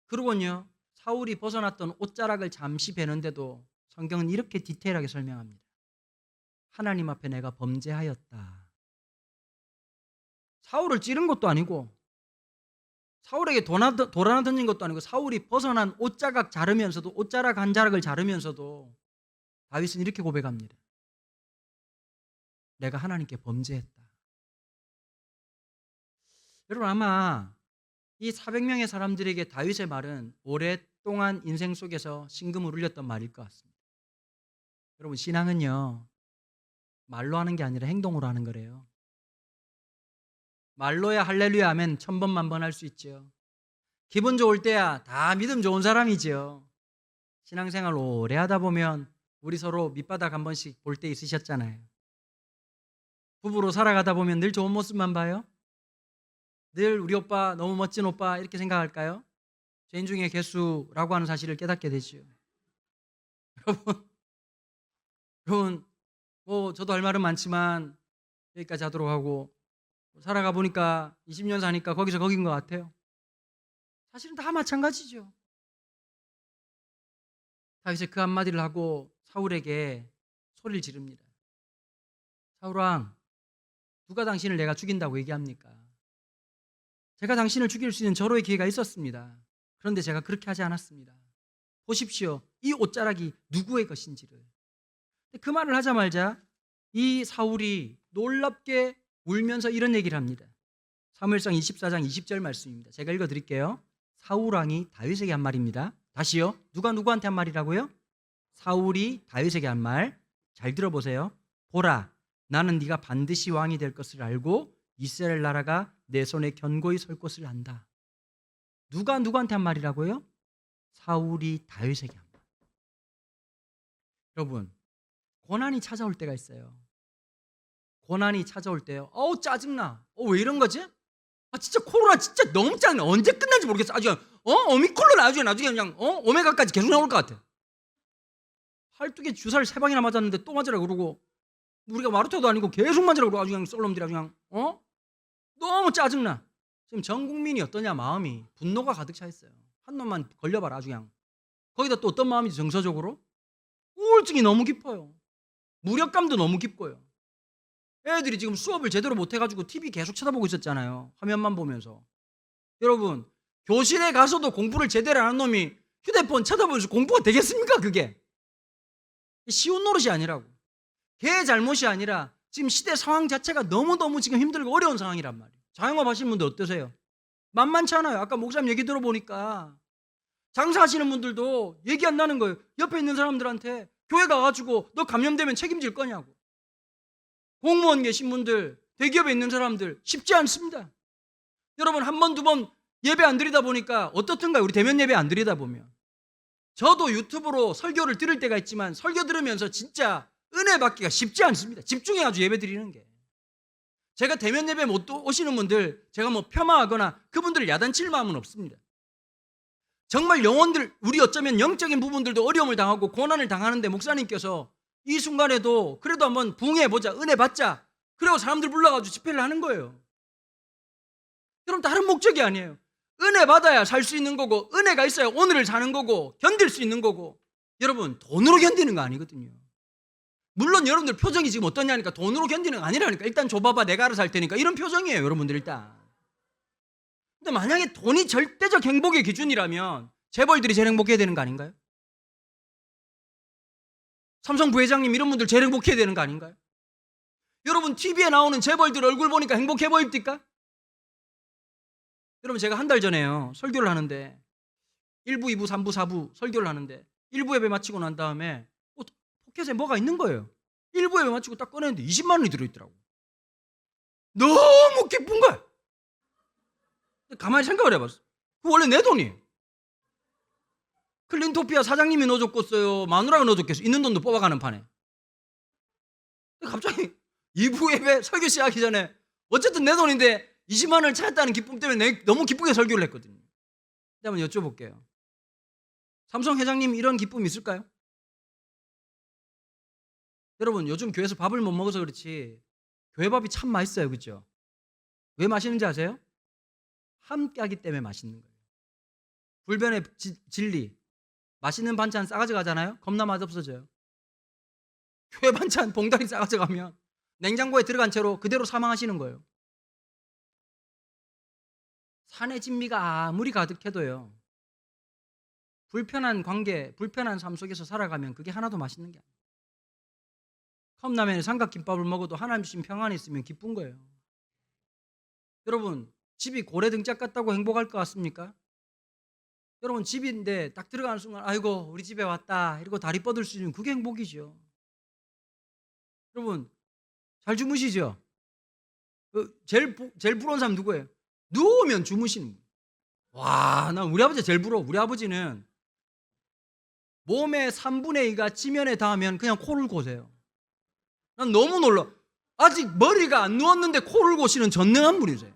Speaker 1: 그러고는요, 사울이 벗어났던 옷자락을 잠시 베는데도 성경은 이렇게 디테일하게 설명합니다. 하나님 앞에 내가 범죄하였다. 사울을 찌른 것도 아니고 사울에게 돌 하나 던진 것도 아니고 사울이 벗어난 옷자락 자르면서도 옷자락 한 자락을 자르면서도 다윗은 이렇게 고백합니다. 내가 하나님께 범죄했다. 여러분, 아마 이 400명의 사람들에게 다윗의 말은 오랫동안 인생 속에서 심금을 울렸던 말일 것 같습니다. 여러분, 신앙은요 말로 하는 게 아니라 행동으로 하는 거래요. 말로야 할렐루야 하면 1000번 만번 할 수 있죠. 기분 좋을 때야 다 믿음 좋은 사람이죠. 신앙생활 오래 하다 보면 우리 서로 밑바닥 한 번씩 볼 때 있으셨잖아요. 부부로 살아가다 보면 늘 좋은 모습만 봐요? 늘 우리 오빠 너무 멋진 오빠 이렇게 생각할까요? 죄인 중에 괴수라고 하는 사실을 깨닫게 되죠. 여러분 뭐 저도 할 말은 많지만 여기까지 하도록 하고, 살아가 보니까 20년 사니까 거기서 거긴 것 같아요. 사실은 다 마찬가지죠. 다윗이 그 한마디를 하고 사울에게 소리를 지릅니다. 사울왕, 누가 당신을 내가 죽인다고 얘기합니까? 제가 당신을 죽일 수 있는 절호의 기회가 있었습니다. 그런데 제가 그렇게 하지 않았습니다. 보십시오, 이 옷자락이 누구의 것인지를. 그 말을 하자마자 이 사울이 놀랍게 울면서 이런 얘기를 합니다. 사무엘상 24장 20절 말씀입니다. 제가 읽어드릴게요. 사울왕이 다윗에게 한 말입니다. 다시요. 누가 누구한테 한 말이라고요? 사울이 다윗에게 한 말. 잘 들어보세요. 보라, 나는 네가 반드시 왕이 될 것을 알고 이스라엘 나라가 내 손에 견고히 설 것을 안다. 누가 누구한테 한 말이라고요? 사울이 다윗에게 한 말. 여러분, 고난이 찾아올 때가 있어요. 고난이 찾아올 때요, 짜증나. 왜 이런 거지? 진짜 코로나 진짜 너무 짜증나. 언제 끝날지 모르겠어. 아주 오미크론 나중에 그냥 오메가까지 계속 나올 것 같아. 12개 주사를 3방이나 맞았는데 또 맞으라고 그러고, 우리가 마루타도 아니고 계속 맞으라고 그러고 아주 그냥 썰놈들이 아주 그냥 너무 짜증나. 지금 전 국민이 어떠냐, 마음이 분노가 가득 차 있어요. 한 놈만 걸려봐라 아주 그냥. 거기다 또 어떤 마음이지? 정서적으로 우울증이 너무 깊어요. 무력감도 너무 깊고요. 애들이 지금 수업을 제대로 못해가지고 TV 계속 쳐다보고 있었잖아요. 화면만 보면서. 여러분, 교실에 가서도 공부를 제대로 안 하는 놈이 휴대폰 쳐다보면서 공부가 되겠습니까? 그게 쉬운 노릇이 아니라고. 걔의 잘못이 아니라 지금 시대 상황 자체가 너무너무 지금 힘들고 어려운 상황이란 말이에요. 자영업 하시는 분들 어떠세요? 만만치 않아요. 아까 목사님 얘기 들어보니까 장사하시는 분들도 얘기 안 나는 거예요. 옆에 있는 사람들한테 교회 가가지고 너 감염되면 책임질 거냐고. 공무원 계신 분들, 대기업에 있는 사람들 쉽지 않습니다. 여러분 한 번, 두 번 예배 안 드리다 보니까 어떻든가요? 우리 대면 예배 안 드리다 보면. 저도 유튜브로 설교를 들을 때가 있지만 설교 들으면서 진짜 은혜 받기가 쉽지 않습니다. 집중해가지고 예배 드리는 게. 제가 대면 예배 못 오시는 분들 제가 뭐 폄하하거나 그분들을 야단칠 마음은 없습니다. 정말 영혼들, 우리 어쩌면 영적인 부분들도 어려움을 당하고 고난을 당하는데 목사님께서 이 순간에도 그래도 한번 부응해보자, 은혜 받자, 그리고 사람들 불러가지고 집회를 하는 거예요. 그럼 다른 목적이 아니에요. 은혜 받아야 살 수 있는 거고, 은혜가 있어야 오늘을 사는 거고, 견딜 수 있는 거고. 여러분 돈으로 견디는 거 아니거든요. 물론 여러분들 표정이 지금 어떠냐니까 돈으로 견디는 거 아니라니까. 일단 줘봐봐, 내가 알아서 할 테니까, 이런 표정이에요 여러분들. 일단 근데 만약에 돈이 절대적 행복의 기준이라면 재벌들이 제일 행복해야 되는 거 아닌가요? 삼성 부회장님 이런 분들 제일 행복해야 되는 거 아닌가요? 여러분 TV에 나오는 재벌들 얼굴 보니까 행복해 보입니까? 여러분 제가 한 달 전에요 설교를 하는데 1부, 2부, 3부, 4부 설교를 하는데 1부 예배 마치고 난 다음에 포켓에 뭐가 있는 거예요. 1부 예배 마치고 딱 꺼냈는데 20만 원이 들어있더라고. 너무 기쁜 거야. 가만히 생각을 해봤어. 그거 원래 내 돈이에요. 클린토피아 사장님이 넣어줬겠어요? 마누라가 넣어줬겠어요? 있는 돈도 뽑아가는 판에. 갑자기 2부 예배 설교 시작하기 전에 어쨌든 내 돈인데 20만 원을 찾았다는 기쁨 때문에 너무 기쁘게 설교를 했거든요. 한번 여쭤볼게요. 삼성 회장님 이런 기쁨이 있을까요? 여러분 요즘 교회에서 밥을 못 먹어서 그렇지 교회 밥이 참 맛있어요. 그렇죠? 왜 맛있는지 아세요? 함께 하기 때문에 맛있는 거예요. 불변의 진리. 맛있는 반찬 싸가져 가잖아요. 겁나 맛없어져요. 교회 반찬 봉다리 싸가져 가면 냉장고에 들어간 채로 그대로 사망하시는 거예요. 산의 진미가 아무리 가득해도요, 불편한 관계, 불편한 삶 속에서 살아가면 그게 하나도 맛있는 게 아니에요. 컵라면에 삼각김밥을 먹어도 하나님 주신 평안이 있으면 기쁜 거예요. 여러분 집이 고래 등짝 같다고 행복할 것 같습니까? 여러분 집인데 딱 들어가는 순간 아이고 우리 집에 왔다 이러고 다리 뻗을 수 있는 그게 행복이죠. 여러분 잘 주무시죠? 제일 부러운 사람 누구예요? 누우면 주무시는 분. 와, 난 우리 아버지 제일 부러워. 우리 아버지는 몸의 3분의 2가 지면에 닿으면 그냥 코를 고세요. 난 너무 놀라. 아직 머리가 안 누웠는데 코를 고시는 전능한 분이세요.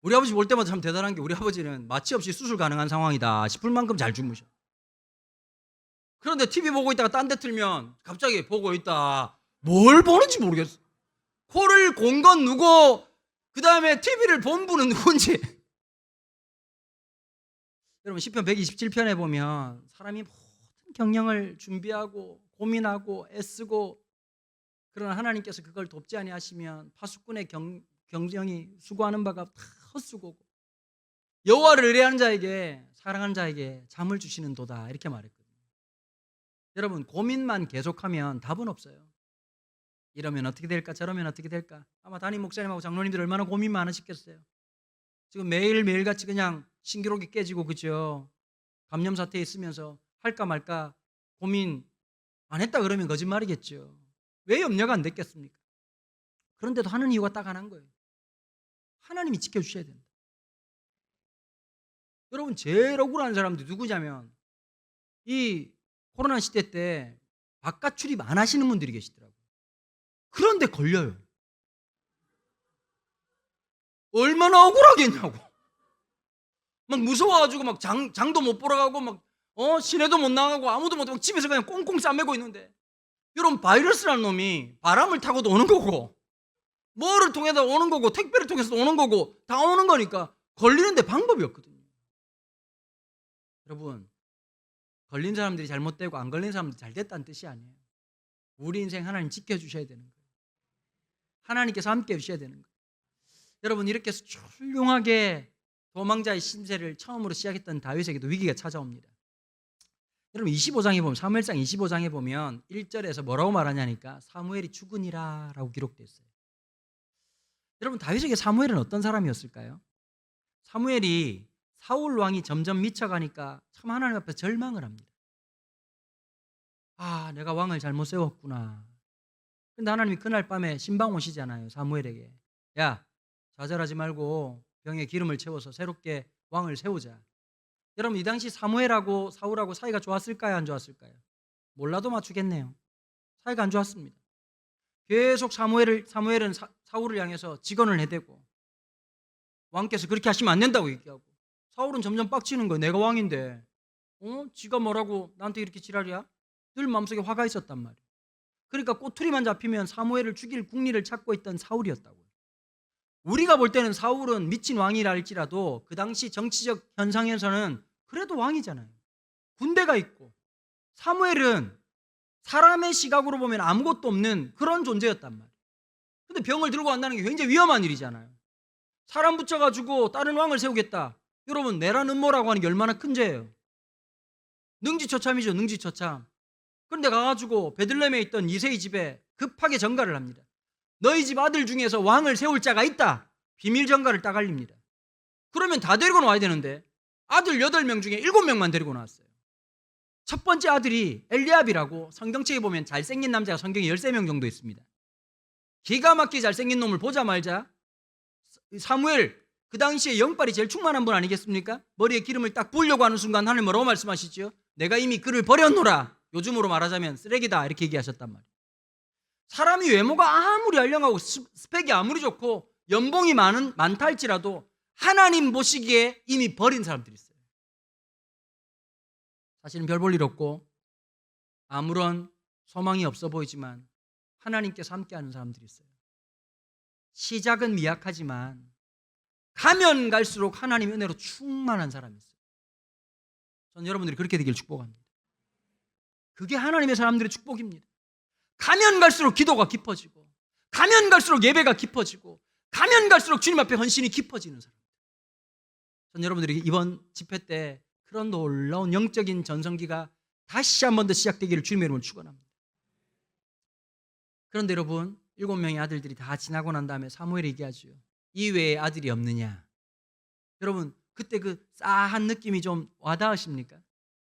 Speaker 1: 우리 아버지 볼 때마다 참 대단한 게 우리 아버지는 마취 없이 수술 가능한 상황이다 싶을 만큼 잘 주무셔. 그런데 TV 보고 있다가 딴 데 틀면 갑자기 보고 있다. 뭘 보는지 모르겠어. 코를 곤 건 누구, 그 다음에 TV를 본 분은 누군지. 여러분 시편 127편에 보면 사람이 모든 경영을 준비하고 고민하고 애쓰고 그러나 하나님께서 그걸 돕지 아니하시면 파수꾼의 경정이 수고하는 바가 다 헛수고고 여호와를 의뢰하는 자에게 사랑하는 자에게 잠을 주시는 도다 이렇게 말했거든요. 여러분 고민만 계속하면 답은 없어요. 이러면 어떻게 될까 저러면 어떻게 될까. 아마 담임 목사님하고 장로님들 얼마나 고민 많으시겠어요. 지금 매일매일같이 그냥 신기록이 깨지고 그죠. 감염 사태에 있으면서 할까 말까 고민 안 했다 그러면 거짓말이겠죠. 왜 염려가 안 됐겠습니까? 그런데도 하는 이유가 딱 하나인 거예요. 하나님이 지켜주셔야 된다. 여러분 제일 억울한 사람들이 누구냐면 이 코로나 시대 때 바깥 출입 안 하시는 분들이 계시더라고요. 그런데 걸려요. 얼마나 억울하겠냐고. 막 무서워가지고 막 장도 못 보러 가고 막 시내도 못 나가고 아무도 못 하고 집에서 그냥 꽁꽁 싸매고 있는데 여러분 바이러스라는 놈이 바람을 타고도 오는 거고 뭐를 통해서 오는 거고 택배를 통해서도 오는 거고 다 오는 거니까 걸리는데 방법이 없거든요. 여러분 걸린 사람들이 잘못되고 안 걸린 사람들이 잘됐다는 뜻이 아니에요. 우리 인생 하나님 지켜주셔야 되는 거예요. 하나님께서 함께 해주셔야 되는 거예요. 여러분 이렇게 훌륭하게 도망자의 신세를 처음으로 시작했던 다윗에게도 위기가 찾아옵니다. 여러분 25장에 보면 사무엘상 25장에 보면 1절에서 뭐라고 말하냐니까 사무엘이 죽으니라 라고 기록되어 있어요. 여러분 다윗에게 사무엘은 어떤 사람이었을까요? 사무엘이 사울 왕이 점점 미쳐가니까 참 하나님 앞에 절망을 합니다. 아, 내가 왕을 잘못 세웠구나. 근데 하나님이 그날 밤에 신방 오시잖아요. 사무엘에게. 야, 좌절하지 말고 병에 기름을 채워서 새롭게 왕을 세우자. 여러분, 이 당시 사무엘하고 사울하고 사이가 좋았을까요? 안 좋았을까요? 몰라도 맞추겠네요. 사이가 안 좋았습니다. 계속 사무엘은 사울을 향해서 직언을 해대고, 왕께서 그렇게 하시면 안 된다고 얘기하고, 사울은 점점 빡치는 거예요. 내가 왕인데 지가 뭐라고 나한테 이렇게 지랄이야? 늘 마음속에 화가 있었단 말이에요. 그러니까 꼬투리만 잡히면 사무엘을 죽일 국리를 찾고 있던 사울이었다고요. 우리가 볼 때는 사울은 미친 왕이라 할지라도 그 당시 정치적 현상에서는 그래도 왕이잖아요. 군대가 있고. 사무엘은 사람의 시각으로 보면 아무것도 없는 그런 존재였단 말이에요. 근데 병을 들고 간다는 게 굉장히 위험한 일이잖아요. 사람 붙여가지고 다른 왕을 세우겠다. 여러분, 내란 음모라고 하는 게 얼마나 큰 죄예요. 능지처참이죠. 능지처참. 그런데 가가지고 베들레헴에 있던 이새의 집에 급하게 전가를 합니다. 너희 집 아들 중에서 왕을 세울 자가 있다. 비밀 전가를 딱 알립니다. 그러면 다 데리고 나와야 되는데 아들 8명 중에 7명만 데리고 나왔어요. 첫 번째 아들이 엘리압이라고 성경책에 보면 잘생긴 남자가 성경에 13명 정도 있습니다. 기가 막히게 잘생긴 놈을 보자마자 사무엘, 그 당시에 영빨이 제일 충만한 분 아니겠습니까? 머리에 기름을 딱 부으려고 하는 순간 하나님 뭐라고 말씀하시죠? 내가 이미 그를 버렸노라. 요즘으로 말하자면 쓰레기다 이렇게 얘기하셨단 말이에요. 사람이 외모가 아무리 알량하고 스펙이 아무리 좋고 연봉이 많다 할지라도 하나님 보시기에 이미 버린 사람들이 있어요. 사실은 별 볼 일 없고 아무런 소망이 없어 보이지만 하나님께서 함께하는 사람들이 있어요. 시작은 미약하지만 가면 갈수록 하나님의 은혜로 충만한 사람이 있어요. 저는 여러분들이 그렇게 되길 축복합니다. 그게 하나님의 사람들의 축복입니다. 가면 갈수록 기도가 깊어지고, 가면 갈수록 예배가 깊어지고, 가면 갈수록 주님 앞에 헌신이 깊어지는 사람들. 저는 여러분들이 이번 집회 때 그런 놀라운 영적인 전성기가 다시 한 번 더 시작되기를 주님의 이름으로 축원합니다. 그런데 여러분, 7명의 아들들이 다 지나고 난 다음에 사무엘이 얘기하죠. 이 외에 아들이 없느냐? 여러분, 그때 그 싸한 느낌이 좀 와닿으십니까?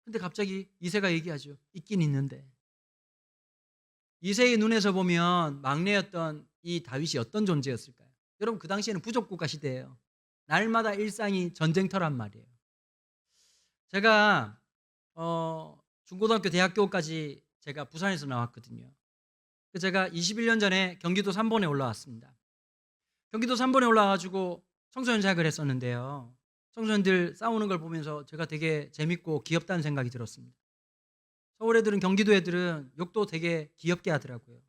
Speaker 1: 근데 갑자기 이새가 얘기하죠. 있긴 있는데. 이새의 눈에서 보면 막내였던 이 다윗이 어떤 존재였을까요? 여러분, 그 당시에는 부족국가 시대예요. 날마다 일상이 전쟁터란 말이에요. 제가 중고등학교, 대학교까지 제가 부산에서 나왔거든요. 제가 21년 전에 경기도 삼본에 올라왔습니다. 경기도 삼본에 올라와가지고 청소년 사역을 했었는데요. 청소년들 싸우는 걸 보면서 제가 되게 재밌고 귀엽다는 생각이 들었습니다. 서울 애들은, 경기도 애들은 욕도 되게 귀엽게 하더라고요.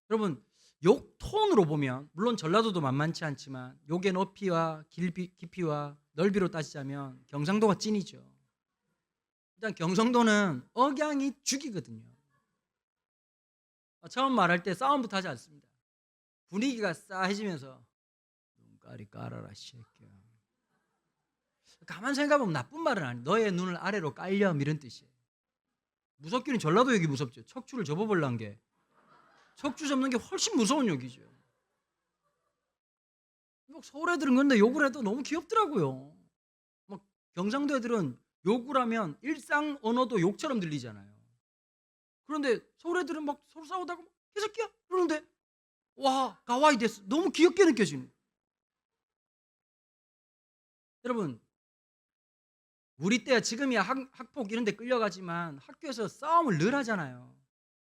Speaker 1: 여러분, 욕 톤으로 보면 물론 전라도도 만만치 않지만 욕의 높이와 깊이와 넓이로 따지자면 경상도가 찐이죠. 일단 경상도는 억양이 죽이거든요. 처음 말할 때 싸움부터 하지 않습니다. 분위기가 싸해지면서 눈깔이 깔아라 새끼야. 가만 생각해보면 나쁜 말은 아니에요. 너의 눈을 아래로 깔렴 이런 뜻이에요. 무섭기는 전라도 욕이 무섭죠. 척추를 접어볼란 게, 척추 접는 게 훨씬 무서운 욕이죠. 서울 애들은 근데 욕을 해도 너무 귀엽더라고요. 막 경상도 애들은 욕을 하면 일상 언어도 욕처럼 들리잖아요. 그런데 서울 애들은 막 서로 싸우다가 개새끼야 그러는데 와 가와이 됐어. 너무 귀엽게 느껴지는. 여러분, 우리 때야 지금이야 학폭 이런 데 끌려가지만 학교에서 싸움을 늘 하잖아요.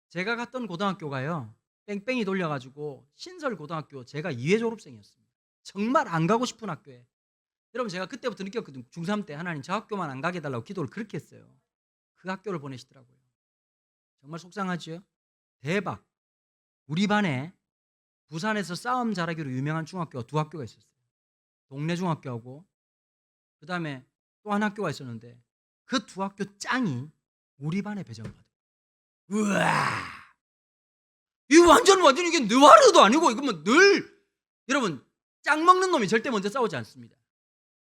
Speaker 1: 제가 갔던 고등학교가요, 뺑뺑이 돌려가지고 신설고등학교, 제가 2회 졸업생이었습니다. 정말 안 가고 싶은 학교에. 여러분, 제가 그때부터 느꼈거든요. 중3 때 하나님 저 학교만 안 가게 해달라고 기도를 그렇게 했어요. 그 학교를 보내시더라고요. 정말 속상하죠. 대박. 우리 반에 부산에서 싸움 잘하기로 유명한 중학교가 2학교가 있었어요. 동네 중학교하고 그 다음에 또 한 학교가 있었는데 그 2학교 짱이 우리 반에 배정받아요. 우와, 이 완전 이게 느와르도 아니고 이거 뭐 늘, 여러분, 짱 먹는 놈이 절대 먼저 싸우지 않습니다.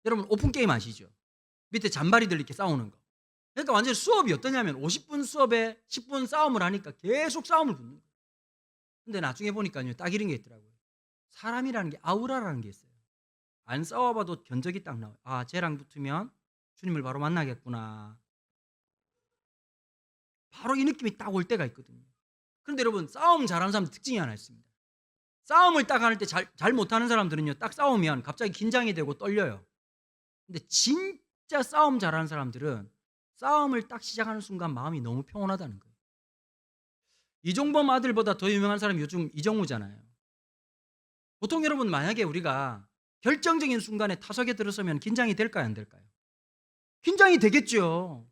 Speaker 1: 여러분, 오픈게임 아시죠? 밑에 잔바리들 이렇게 싸우는 거. 그러니까 완전 수업이 어떠냐면 50분 수업에 10분 싸움을 하니까 계속 싸움을 붙는 거예요. 근데 나중에 보니까요, 딱 이런 게 있더라고요. 사람이라는 게 아우라라는 게 있어요. 안 싸워봐도 견적이 딱 나와요. 아, 쟤랑 붙으면 주님을 바로 만나겠구나. 바로 이 느낌이 딱 올 때가 있거든요. 그런데 여러분, 싸움 잘하는 사람 특징이 하나 있습니다. 싸움을 딱 할 때 잘 못하는 사람들은요, 딱 싸우면 갑자기 긴장이 되고 떨려요. 근데 진짜 싸움 잘하는 사람들은 싸움을 딱 시작하는 순간 마음이 너무 평온하다는 거예요. 이종범 아들보다 더 유명한 사람이 요즘 이정우잖아요. 보통 여러분, 만약에 우리가 결정적인 순간에 타석에 들어서면 긴장이 될까요, 안 될까요? 긴장이 되겠죠.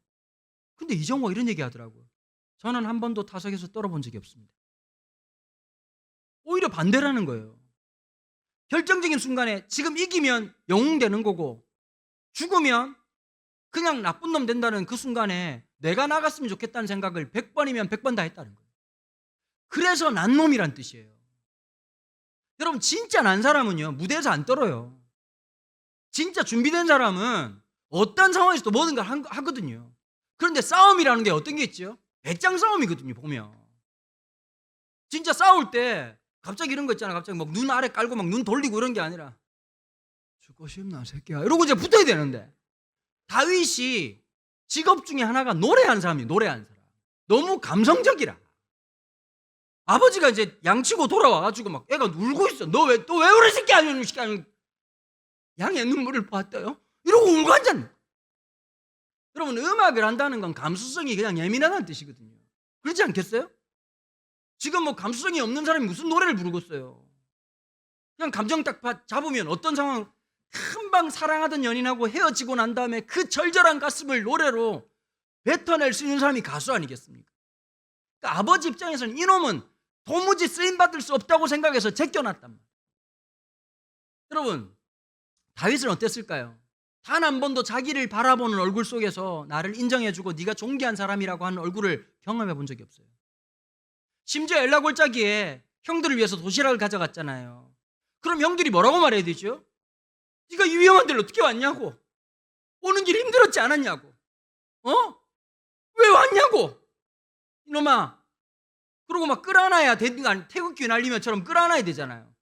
Speaker 1: 근데 이정우가 이런 얘기 하더라고요. 저는 한 번도 타석에서 떨어본 적이 없습니다. 오히려 반대라는 거예요. 결정적인 순간에 지금 이기면 영웅 되는 거고, 죽으면 그냥 나쁜 놈 된다는 그 순간에 내가 나갔으면 좋겠다는 생각을 100번이면 100번 다 했다는 거예요. 그래서 난 놈이란 뜻이에요. 여러분, 진짜 난 사람은요, 무대에서 안 떨어요. 진짜 준비된 사람은 어떤 상황에서도 뭐든 걸 하거든요. 그런데 싸움이라는 게 어떤 게 있죠? 배짱 싸움이거든요, 보면. 진짜 싸울 때 갑자기 이런 거 있잖아. 갑자기 막 눈 아래 깔고 막 눈 돌리고 이런 게 아니라 죽고 싶나 새끼야 이러고 이제 붙어야 되는데, 다윗이 직업 중에 하나가 노래하는 사람이에요. 노래하는 사람. 너무 감성적이라. 아버지가 이제 양치고 돌아와가지고 막 애가 울고 있어. 너 왜 그래 새끼야? 이런 새끼야. 양의 눈물을 보았다요? 이러고 울고 앉았네. 여러분, 음악을 한다는 건 감수성이 그냥 예민하다는 뜻이거든요. 그렇지 않겠어요? 지금 뭐 감수성이 없는 사람이 무슨 노래를 부르겠어요. 그냥 감정 딱 잡으면 어떤 상황, 금방 사랑하던 연인하고 헤어지고 난 다음에 그 절절한 가슴을 노래로 뱉어낼 수 있는 사람이 가수 아니겠습니까? 그러니까 아버지 입장에서는 이놈은 도무지 쓰임받을 수 없다고 생각해서 제껴놨단 말이에요. 여러분, 다윗은 어땠을까요? 단 한 번도 자기를 바라보는 얼굴 속에서 나를 인정해주고 네가 존귀한 사람이라고 하는 얼굴을 경험해 본 적이 없어요. 심지어 엘라 골짜기에 형들을 위해서 도시락을 가져갔잖아요. 그럼 형들이 뭐라고 말해야 되죠? 네가 이 위험한 데를 어떻게 왔냐고. 오는 길 힘들었지 않았냐고. 왜 왔냐고. 이놈아. 그러고 막 끌어안아야 되는 거 아니에요. 태극기 날리면처럼 끌어안아야 되잖아요.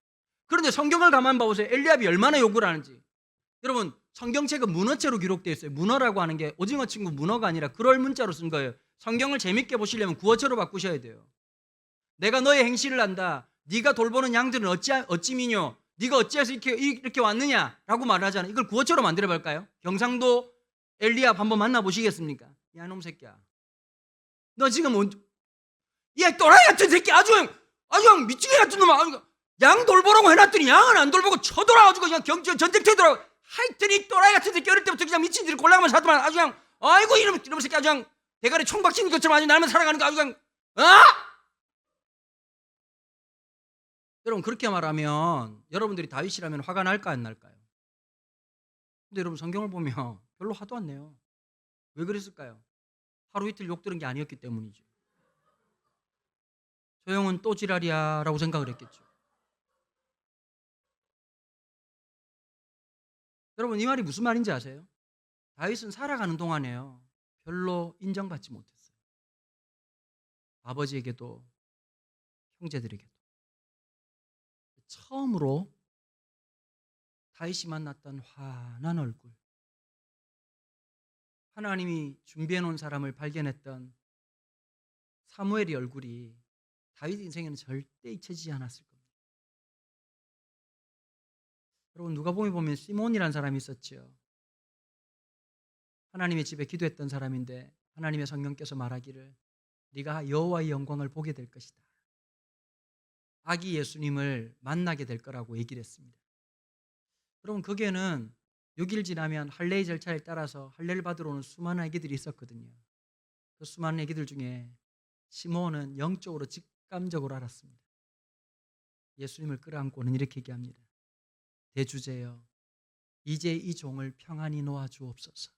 Speaker 1: 그런데 성경을 가만 봐보세요. 엘리압이 얼마나 욕을 하는지. 여러분, 성경책은 문어체로 기록되어 있어요. 문어라고 하는 게 오징어 친구 문어가 아니라 그럴 문자로 쓴 거예요. 성경을 재밌게 보시려면 구어체로 바꾸셔야 돼요. 내가 너의 행실을 안다. 네가 돌보는 양들은 어찌 미뇨? 네가 어찌해서 이렇게 왔느냐라고 말하잖아요. 이걸 구어체로 만들어 볼까요? 경상도 엘리압 한번 만나보시겠습니까? 야, 놈 새끼야. 너 지금 얘 또라이 같은 새끼 아주 미치게 같은 놈아. 양 돌보라고 해놨더니 양은 안 돌보고 쳐돌아가지고 그냥 전쟁터에 돌아가. 하여튼 이 또라이 같은 새끼 어릴 때부터 그냥 미친 짓을 골라가면서 하더만 아주 그냥 아이고 이놈 새끼 아주 그냥 대가리 총 박히는 것처럼 아주 나만 살아가는 거 아주 그냥 여러분, 그렇게 말하면 여러분들이 다윗이라면 화가 날까 안 날까요? 근데 여러분, 성경을 보면 별로 화도 안 내요. 왜 그랬을까요? 하루 이틀 욕 들은 게 아니었기 때문이죠. 저 형은 또 지랄이야 라고 생각을 했겠죠. 여러분, 이 말이 무슨 말인지 아세요? 다윗은 살아가는 동안에요, 별로 인정받지 못했어요. 아버지에게도 형제들에게도. 처음으로 다윗이 만났던 환한 얼굴, 하나님이 준비해 놓은 사람을 발견했던 사무엘의 얼굴이 다윗 인생에는 절대 잊혀지지 않았을 겁니다. 여러분, 누가복음에 보면 시몬이라는 사람이 있었죠. 하나님의 집에 기도했던 사람인데 하나님의 성령께서 말하기를 네가 여호와의 영광을 보게 될 것이다. 아기 예수님을 만나게 될 거라고 얘기를 했습니다. 여러분, 거기에는 6일 지나면 할례의 절차에 따라서 할례를 받으러 오는 수많은 아기들이 있었거든요. 그 수많은 아기들 중에 시몬은 영적으로 직감적으로 알았습니다. 예수님을 끌어안고는 이렇게 얘기합니다. 대주제여, 이제 이 종을 평안히 놓아주옵소서.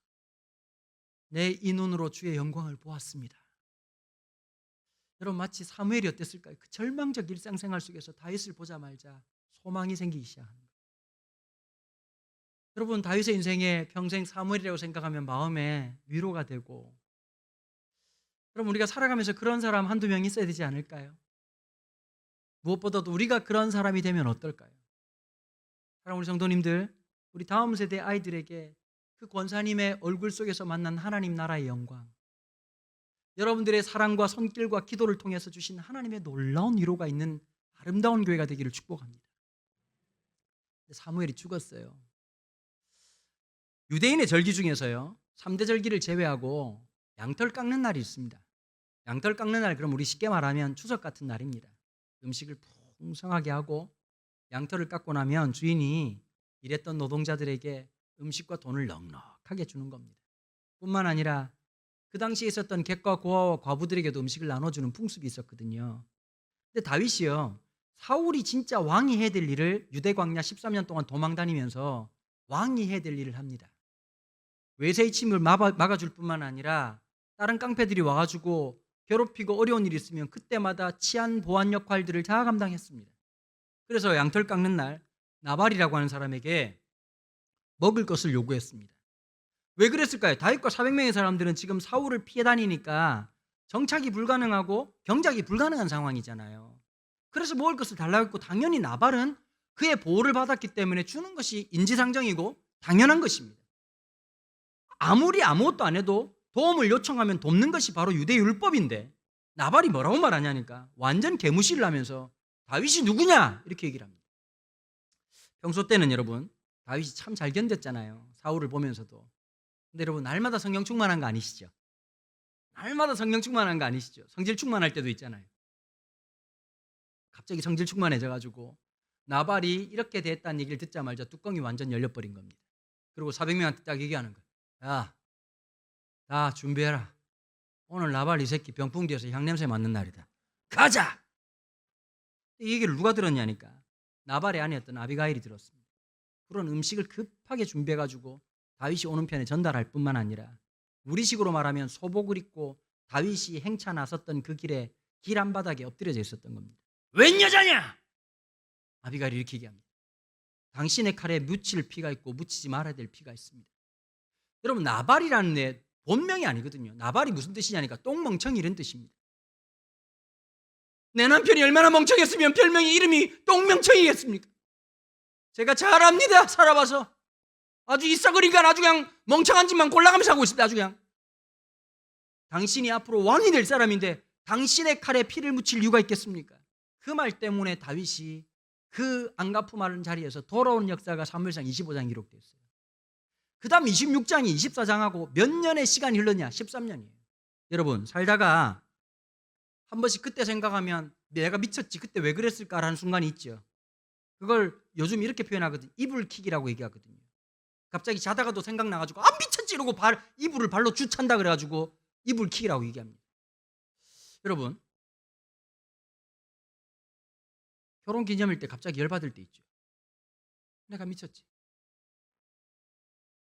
Speaker 1: 내 이 눈으로 주의 영광을 보았습니다. 여러분, 마치 사무엘이 어땠을까요? 그 절망적 일상생활 속에서 다윗을 보자마자 소망이 생기기 시작합니다. 여러분, 다윗의 인생에 평생 사무엘이라고 생각하면 마음에 위로가 되고, 여러분, 우리가 살아가면서 그런 사람 한두 명 있어야 되지 않을까요? 무엇보다도 우리가 그런 사람이 되면 어떨까요? 사랑하는 우리 성도님들, 우리 다음 세대 아이들에게 그 권사님의 얼굴 속에서 만난 하나님 나라의 영광, 여러분들의 사랑과 손길과 기도를 통해서 주신 하나님의 놀라운 위로가 있는 아름다운 교회가 되기를 축복합니다. 사무엘이 죽었어요. 유대인의 절기 중에서요, 3대 절기를 제외하고 양털 깎는 날이 있습니다. 양털 깎는 날, 그럼 우리 쉽게 말하면 추석 같은 날입니다. 음식을 풍성하게 하고 양털을 깎고 나면 주인이 일했던 노동자들에게 음식과 돈을 넉넉하게 주는 겁니다. 뿐만 아니라 그 당시에 있었던 객과 고아와 과부들에게도 음식을 나눠주는 풍습이 있었거든요. 근데 다윗이요, 사울이 진짜 왕이 해야 될 일을 유대 광야 13년 동안 도망 다니면서 왕이 해야 될 일을 합니다. 외세의 침을 막아줄 뿐만 아니라 다른 깡패들이 와가지고 괴롭히고 어려운 일이 있으면 그때마다 치안 보안 역할들을 다 감당했습니다. 그래서 양털 깎는 날 나발이라고 하는 사람에게 먹을 것을 요구했습니다. 왜 그랬을까요? 다윗과 400명의 사람들은 지금 사울을 피해 다니니까 정착이 불가능하고 경작이 불가능한 상황이잖아요. 그래서 먹을 것을 달라고 했고, 당연히 나발은 그의 보호를 받았기 때문에 주는 것이 인지상정이고 당연한 것입니다. 아무리 아무것도 안 해도 도움을 요청하면 돕는 것이 바로 유대 율법인데 나발이 뭐라고 말하냐니까 완전 개무시를 하면서 다윗이 누구냐 이렇게 얘기를 합니다. 평소 때는 여러분 다윗이 참 잘 견뎠잖아요. 사울을 보면서도. 근데 여러분 날마다 성령 충만한 거 아니시죠? 날마다 성령 충만한 거 아니시죠? 성질 충만할 때도 있잖아요. 갑자기 성질 충만해져가지고 나발이 이렇게 됐다는 얘기를 듣자마자 뚜껑이 완전 열려버린 겁니다. 그리고 400명한테 딱 얘기하는 거예요. 야, 다 준비해라. 오늘 나발 이 새끼 병풍 뒤에서 향냄새 맡는 날이다. 가자! 이 얘기를 누가 들었냐니까 나발의 아내였던 아비가일이 들었습니다. 그런 음식을 급하게 준비해가지고 다윗이 오는 편에 전달할 뿐만 아니라 우리식으로 말하면 소복을 입고 다윗이 행차 나섰던 그 길에 길 한바닥에 엎드려져 있었던 겁니다. 웬 여자냐? 아비가일이 이렇게 얘기합니다. 당신의 칼에 묻힐 피가 있고 묻히지 말아야 될 피가 있습니다. 여러분 나발이라는 애 본명이 아니거든요. 나발이 무슨 뜻이냐니까 똥멍청이 이런 뜻입니다. 내 남편이 얼마나 멍청했으면 별명이 이름이 똥멍청이겠습니까? 제가 잘 압니다. 살아봐서 아주 이싸그리가 아주 그냥 멍청한 짓만 골라가면서 하고 있습니다. 아주 그냥 당신이 앞으로 왕이 될 사람인데 당신의 칼에 피를 묻힐 이유가 있겠습니까? 그 말 때문에 다윗이 그 안가품하는 자리에서 돌아오는 역사가 사무엘상 25장에 기록되어 있어요. 그 다음 26장이 24장하고 몇 년의 시간이 흘렀냐? 13년이에요. 여러분 살다가 한 번씩 그때 생각하면 내가 미쳤지 그때 왜 그랬을까라는 순간이 있죠. 그걸 요즘 이렇게 표현하거든요. 이불킥이라고 얘기하거든요. 갑자기 자다가도 생각나가지고 미쳤지 이러고 이불을 발로 주찬다 그래가지고 이불킥이라고 얘기합니다. 여러분 결혼기념일 때 갑자기 열받을 때 있죠. 내가 미쳤지.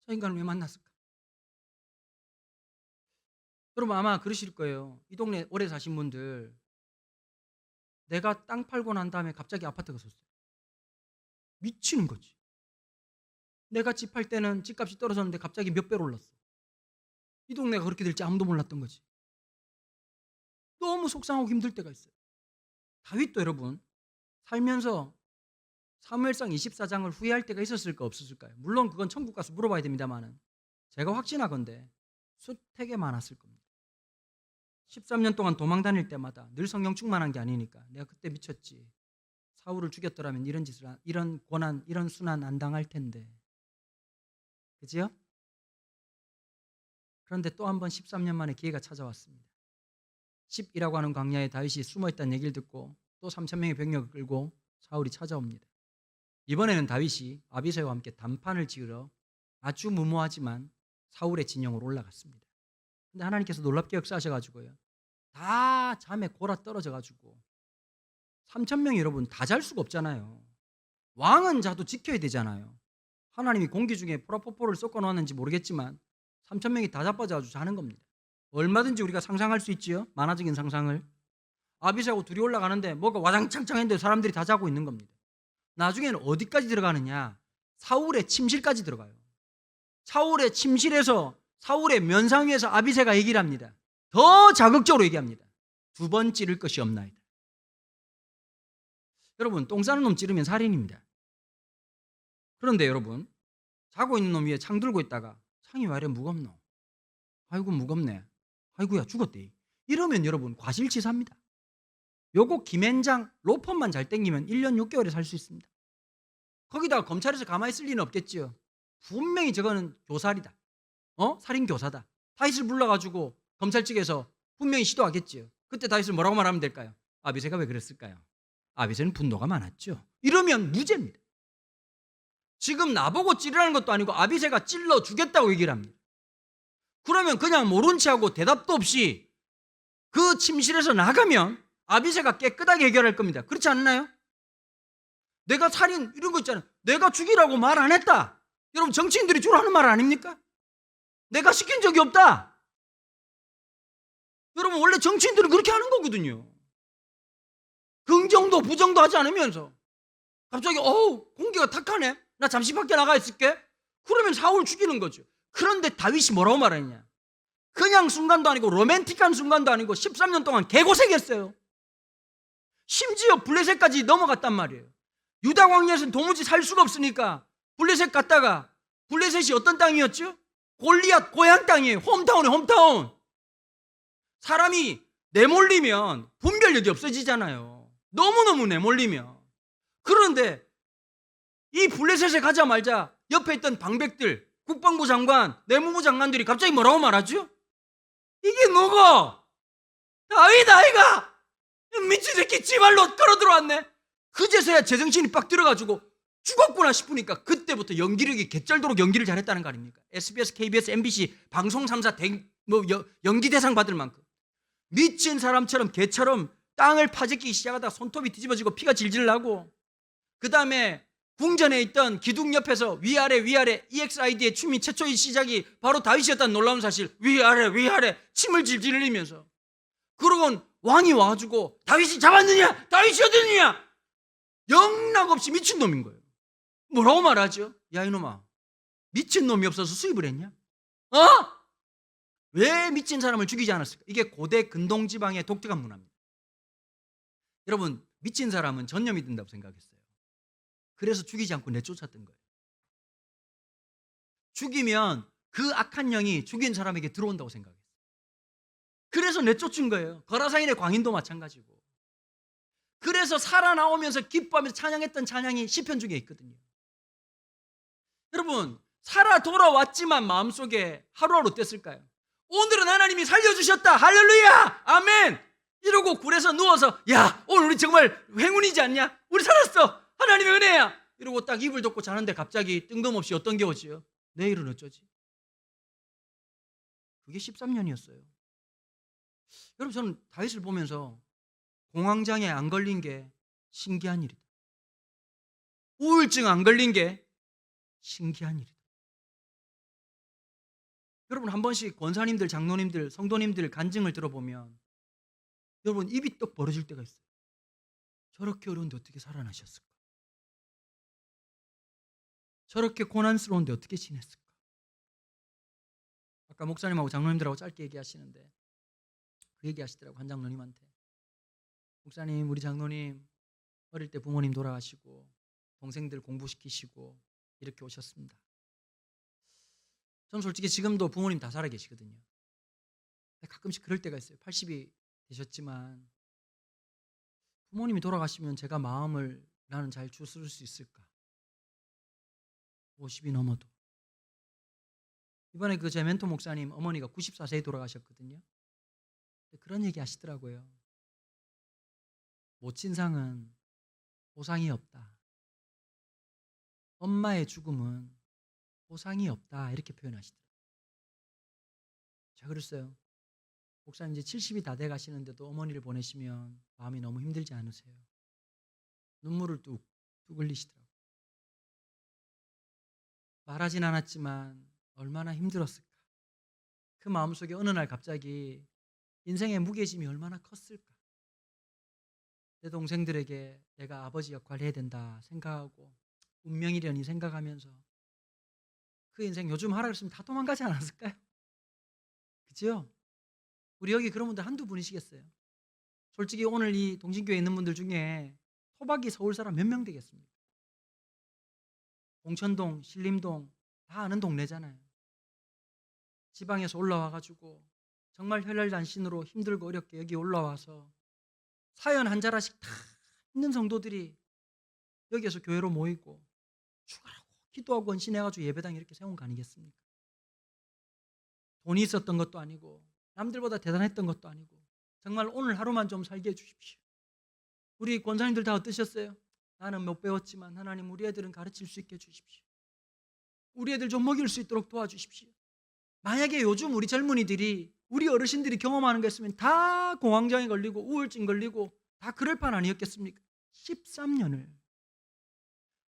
Speaker 1: 저 인간을 왜 만났을까? 여러분 아마 그러실 거예요. 이 동네 오래 사신 분들 내가 땅 팔고 난 다음에 갑자기 아파트가 섰어요. 미치는 거지. 내가 집 팔 때는 집값이 떨어졌는데 갑자기 몇 배로 올랐어. 이 동네가 그렇게 될지 아무도 몰랐던 거지. 너무 속상하고 힘들 때가 있어요. 다윗도 여러분 살면서 사무엘상 24장을 후회할 때가 있었을까 없었을까요? 물론 그건 천국 가서 물어봐야 됩니다만은 제가 확신하건대 수택에 많았을 겁니다. 13년 동안 도망 다닐 때마다 늘 성령 충만한 게 아니니까 내가 그때 미쳤지. 사울을 죽였더라면 이런 짓을 이런 고난 이런 순환 안 당할 텐데. 그지요? 그런데 또 한 번 13년 만에 기회가 찾아왔습니다. 10이라고 하는 광야에 다윗이 숨어있다는 얘기를 듣고 또 3,000명의 병력을 끌고 사울이 찾아옵니다. 이번에는 다윗이 아비새와 함께 단판을 지으러 아주 무모하지만 사울의 진영으로 올라갔습니다. 근데 하나님께서 놀랍게 역사하셔가지고요. 다 잠에 골아 떨어져가지고 3,000명이 여러분 다 잘 수가 없잖아요. 왕은 자도 지켜야 되잖아요. 하나님이 공기 중에 포라포포를 섞어 놓았는지 모르겠지만 3,000명이 다 자빠져가지고 자는 겁니다. 얼마든지 우리가 상상할 수 있지요. 만화적인 상상을. 아비새하고 둘이 올라가는데 뭐가 와장창창 했는데 사람들이 다 자고 있는 겁니다. 나중에는 어디까지 들어가느냐? 사울의 침실까지 들어가요. 사울의 침실에서 사울의 면상 위에서 아비새가 얘기를 합니다. 더 자극적으로 얘기합니다. 2번 찌를 것이 없나이다. 여러분 똥 싸는 놈 찌르면 살인입니다. 그런데 여러분 자고 있는 놈 위에 창 들고 있다가 창이 왜 이래 무겁노? 아이고 무겁네. 아이고야 죽었대. 이러면 여러분 과실치사입니다. 요거 김앤장 로펌만 잘 땡기면 1년 6개월에 살 수 있습니다. 거기다가 검찰에서 가만히 있을 리는 없겠지요. 분명히 저거는 교살이다. 살인 교사다. 다윗을 불러가지고 검찰 측에서 분명히 시도하겠지요. 그때 다윗을 뭐라고 말하면 될까요? 아비새가 왜 그랬을까요? 아비새는 분노가 많았죠. 이러면 무죄입니다. 지금 나보고 찌르라는 것도 아니고 아비새가 찔러 주겠다고 얘기를 합니다. 그러면 그냥 모른 체하고 대답도 없이 그 침실에서 나가면 아비새가 깨끗하게 해결할 겁니다. 그렇지 않나요? 내가 살인 이런 거 있잖아요. 내가 죽이라고 말 안 했다. 여러분 정치인들이 주로 하는 말 아닙니까? 내가 시킨 적이 없다. 여러분 원래 정치인들은 그렇게 하는 거거든요. 긍정도 부정도 하지 않으면서 갑자기 공기가 탁하네. 나 잠시 밖에 나가 있을게. 그러면 사울 죽이는 거죠. 그런데 다윗이 뭐라고 말하느냐. 그냥 순간도 아니고 로맨틱한 순간도 아니고 13년 동안 개고생했어요. 심지어 블레셋까지 넘어갔단 말이에요. 유다 광야에서는 도무지 살 수가 없으니까 블레셋 갔다가 블레셋이 어떤 땅이었죠? 골리앗 고향 땅이에요. 홈타운이에요. 홈타운. 사람이 내몰리면 분별력이 없어지잖아요. 너무너무 내몰리면. 그런데 이 블레셋에 가자마자 옆에 있던 방백들, 국방부 장관, 내무부 장관들이 갑자기 뭐라고 말하죠? 이게 누구? 다윗 아이가 미친 새끼 지발로 끌어들어왔네. 그제서야 제정신이 빡 들어가지고 죽었구나 싶으니까 그때부터 연기력이 개쩔도록 연기를 잘했다는 거 아닙니까? SBS, KBS, MBC 방송 3사 연기 대상 받을 만큼 미친 사람처럼 개처럼 땅을 파재끼기 시작하다 손톱이 뒤집어지고 피가 질질 나고, 그 다음에 궁전에 있던 기둥 옆에서 위아래 EXID의 춤이 최초의 시작이 바로 다윗이었다는 놀라운 사실. 위아래 침을 질질 흘리면서. 그러곤 왕이 와가지고 다윗이 잡았느냐? 다윗이 어딨느냐? 영락없이 미친놈인 거예요. 뭐라고 말하죠? 야 이놈아, 미친놈이 없어서 수입을 했냐? 왜 미친 사람을 죽이지 않았을까? 이게 고대 근동지방의 독특한 문화입니다. 여러분 미친 사람은 전염이 된다고 생각했어요. 그래서 죽이지 않고 내쫓았던 거예요. 죽이면 그 악한 영이 죽인 사람에게 들어온다고 생각했어요. 그래서 내쫓은 거예요. 거라사인의 광인도 마찬가지고. 그래서 살아나오면서 기뻐하면서 찬양했던 찬양이 시편 중에 있거든요. 여러분 살아 돌아왔지만 마음속에 하루하루 어땠을까요? 오늘은 하나님이 살려주셨다, 할렐루야, 아멘 이러고 굴에서 누워서 야 오늘 우리 정말 행운이지 않냐, 우리 살았어, 하나님의 은혜야 이러고 딱 이불 덮고 자는데 갑자기 뜬금없이 어떤 게 오지요? 내일은 어쩌지? 그게 13년이었어요. 여러분 저는 다윗을 보면서 공황장애 안 걸린 게 신기한 일이다. 우울증 안 걸린 게 신기한 일이다. 여러분 한 번씩 권사님들, 장로님들, 성도님들 간증을 들어보면 여러분 입이 떡 벌어질 때가 있어요. 저렇게 어려운데 어떻게 살아나셨을까? 저렇게 고난스러운데 어떻게 지냈을까? 아까 목사님하고 장로님들하고 짧게 얘기하시는데 그 얘기하시더라고. 한 장로님한테, 목사님 우리 장로님 어릴 때 부모님 돌아가시고 동생들 공부시키시고 이렇게 오셨습니다. 저는 솔직히 지금도 부모님 다 살아 계시거든요. 가끔씩 그럴 때가 있어요. 80이 되셨지만 부모님이 돌아가시면 제가 마음을 나는 잘 추스를 수 있을까? 50이 넘어도. 이번에 그 제 멘토 목사님 어머니가 94세에 돌아가셨거든요. 그런 얘기 하시더라고요. 모친상은 보상이 없다. 엄마의 죽음은 보상이 없다. 이렇게 표현하시더라고요. 제가 그랬어요. 목사님 이제 70이 다 돼 가시는데도 어머니를 보내시면 마음이 너무 힘들지 않으세요? 눈물을 뚝 흘리시더라고요. 말하진 않았지만 얼마나 힘들었을까. 그 마음속에 어느 날 갑자기 인생의 무게짐이 얼마나 컸을까. 내 동생들에게 내가 아버지 역할을 해야 된다 생각하고 운명이려니 생각하면서 그 인생 요즘 하라 그랬으면 다 도망가지 않았을까요? 그죠? 우리 여기 그런 분들 한두 분이시겠어요? 솔직히 오늘 이 동신교회에 있는 분들 중에 토박이 서울 사람 몇 명 되겠습니까? 공천동, 신림동, 다 아는 동네잖아요. 지방에서 올라와가지고 정말 혈혈단신으로 힘들고 어렵게 여기 올라와서 사연 한 자라씩 다 있는 성도들이 여기에서 교회로 모이고 추가하고 기도하고 헌신해가지고 예배당 이렇게 세운 거 아니겠습니까? 돈이 있었던 것도 아니고 남들보다 대단했던 것도 아니고 정말 오늘 하루만 좀 살게 해주십시오. 우리 권사님들 다 어떠셨어요? 나는 못 배웠지만 하나님 우리 애들은 가르칠 수 있게 해주십시오. 우리 애들 좀 먹일 수 있도록 도와주십시오. 만약에 요즘 우리 젊은이들이 우리 어르신들이 경험하는 게 있으면 다 공황장애 걸리고 우울증 걸리고 다 그럴 판 아니었겠습니까? 13년을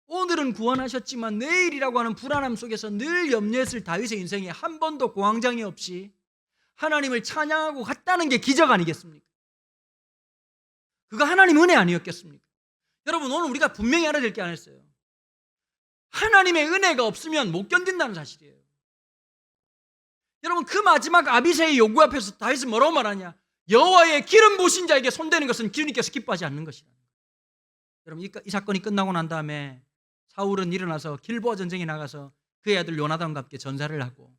Speaker 1: 오늘은 구원하셨지만 내일이라고 하는 불안함 속에서 늘 염려했을 다윗의 인생에 한 번도 공황장애 없이 하나님을 찬양하고 갔다는 게 기적 아니겠습니까? 그거 하나님 은혜 아니었겠습니까? 여러분 오늘 우리가 분명히 알아야 될 게 하나 있어요. 하나님의 은혜가 없으면 못 견딘다는 사실이에요. 여러분 그 마지막 아비새의 요구 앞에서 다윗은 뭐라고 말하냐? 여호와의 기름 부으신 자에게 손대는 것은 주님께서 기뻐하지 않는 것이다. 여러분 이 사건이 끝나고 난 다음에 사울은 일어나서 길보아 전쟁에 나가서 그의 아들 요나단과 함께 전사를 하고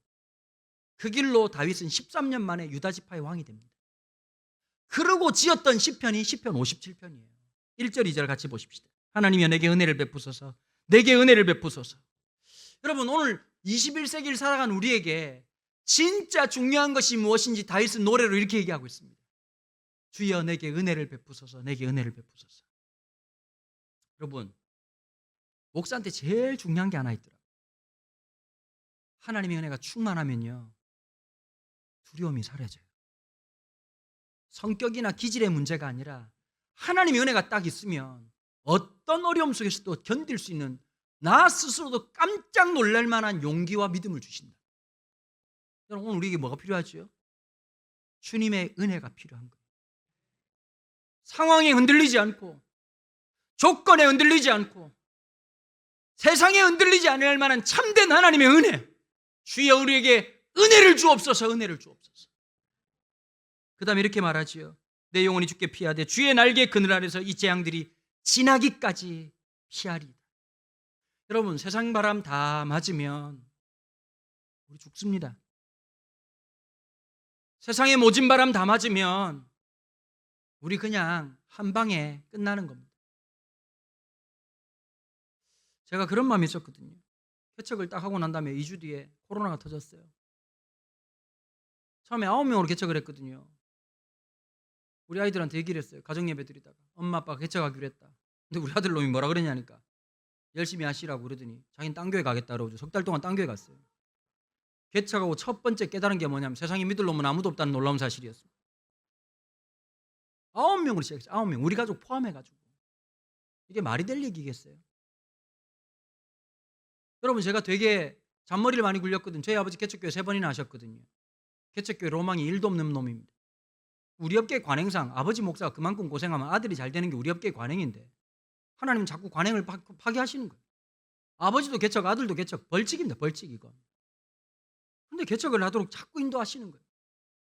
Speaker 1: 그 길로 다윗은 13년 만에 유다 지파의 왕이 됩니다. 그러고 지었던 시편이 시편 57편이에요. 1절 2절 같이 보십시다. 하나님이여 내게 은혜를 베푸소서. 내게 은혜를 베푸소서. 여러분 오늘 21세기를 살아간 우리에게 진짜 중요한 것이 무엇인지 다윗은 노래로 이렇게 얘기하고 있습니다. 주여 내게 은혜를 베푸소서. 내게 은혜를 베푸소서. 여러분 목사한테 제일 중요한 게 하나 있더라고요. 하나님의 은혜가 충만하면요 두려움이 사라져요. 성격이나 기질의 문제가 아니라 하나님의 은혜가 딱 있으면 어떤 어려움 속에서도 견딜 수 있는 나 스스로도 깜짝 놀랄 만한 용기와 믿음을 주신다. 여러분 오늘 우리에게 뭐가 필요하죠? 주님의 은혜가 필요한 거예요. 상황에 흔들리지 않고 조건에 흔들리지 않고 세상에 흔들리지 않을 만한 참된 하나님의 은혜. 주여 우리에게 은혜를 주옵소서. 은혜를 주옵소서. 그 다음에 이렇게 말하지요. 내 영혼이 주께 피하되 주의 날개 그늘 아래서 이 재앙들이 지나기까지 피하리이다. 여러분 세상 바람 다 맞으면 우리 죽습니다. 세상의 모진 바람 다 맞으면 우리 그냥 한 방에 끝나는 겁니다. 제가 그런 마음이 있었거든요. 개척을 딱 하고 난 다음에 2주 뒤에 코로나가 터졌어요. 처음에 9명으로 개척을 했거든요. 우리 아이들한테 얘기를 했어요. 가정예배 드리다가 엄마 아빠가 개척하기로 했다. 근데 우리 아들 놈이 뭐라 그러냐니까 열심히 하시라고 그러더니 자기는 딴 교회 가겠다 그러고 석 달 동안 딴 교회 갔어요. 개척하고 첫 번째 깨달은 게 뭐냐면 세상에 믿을 놈은 아무도 없다는 놀라운 사실이었어요. 9명으로 시작했어요. 9명. 우리 가족 포함해가지고. 이게 말이 될 얘기겠어요? 여러분 제가 되게 잔머리를 많이 굴렸거든요. 저희 아버지 개척교회 3번이나 하셨거든요. 개척교회 로망이 1도 없는 놈입니다. 우리 업계 관행상 아버지 목사가 그만큼 고생하면 아들이 잘 되는 게 우리 업계 관행인데 하나님은 자꾸 관행을 파괴하시는 거예요. 아버지도 개척, 아들도 개척, 벌칙입니다. 벌칙 이거. 근데 개척을 하도록 자꾸 인도하시는 거예요.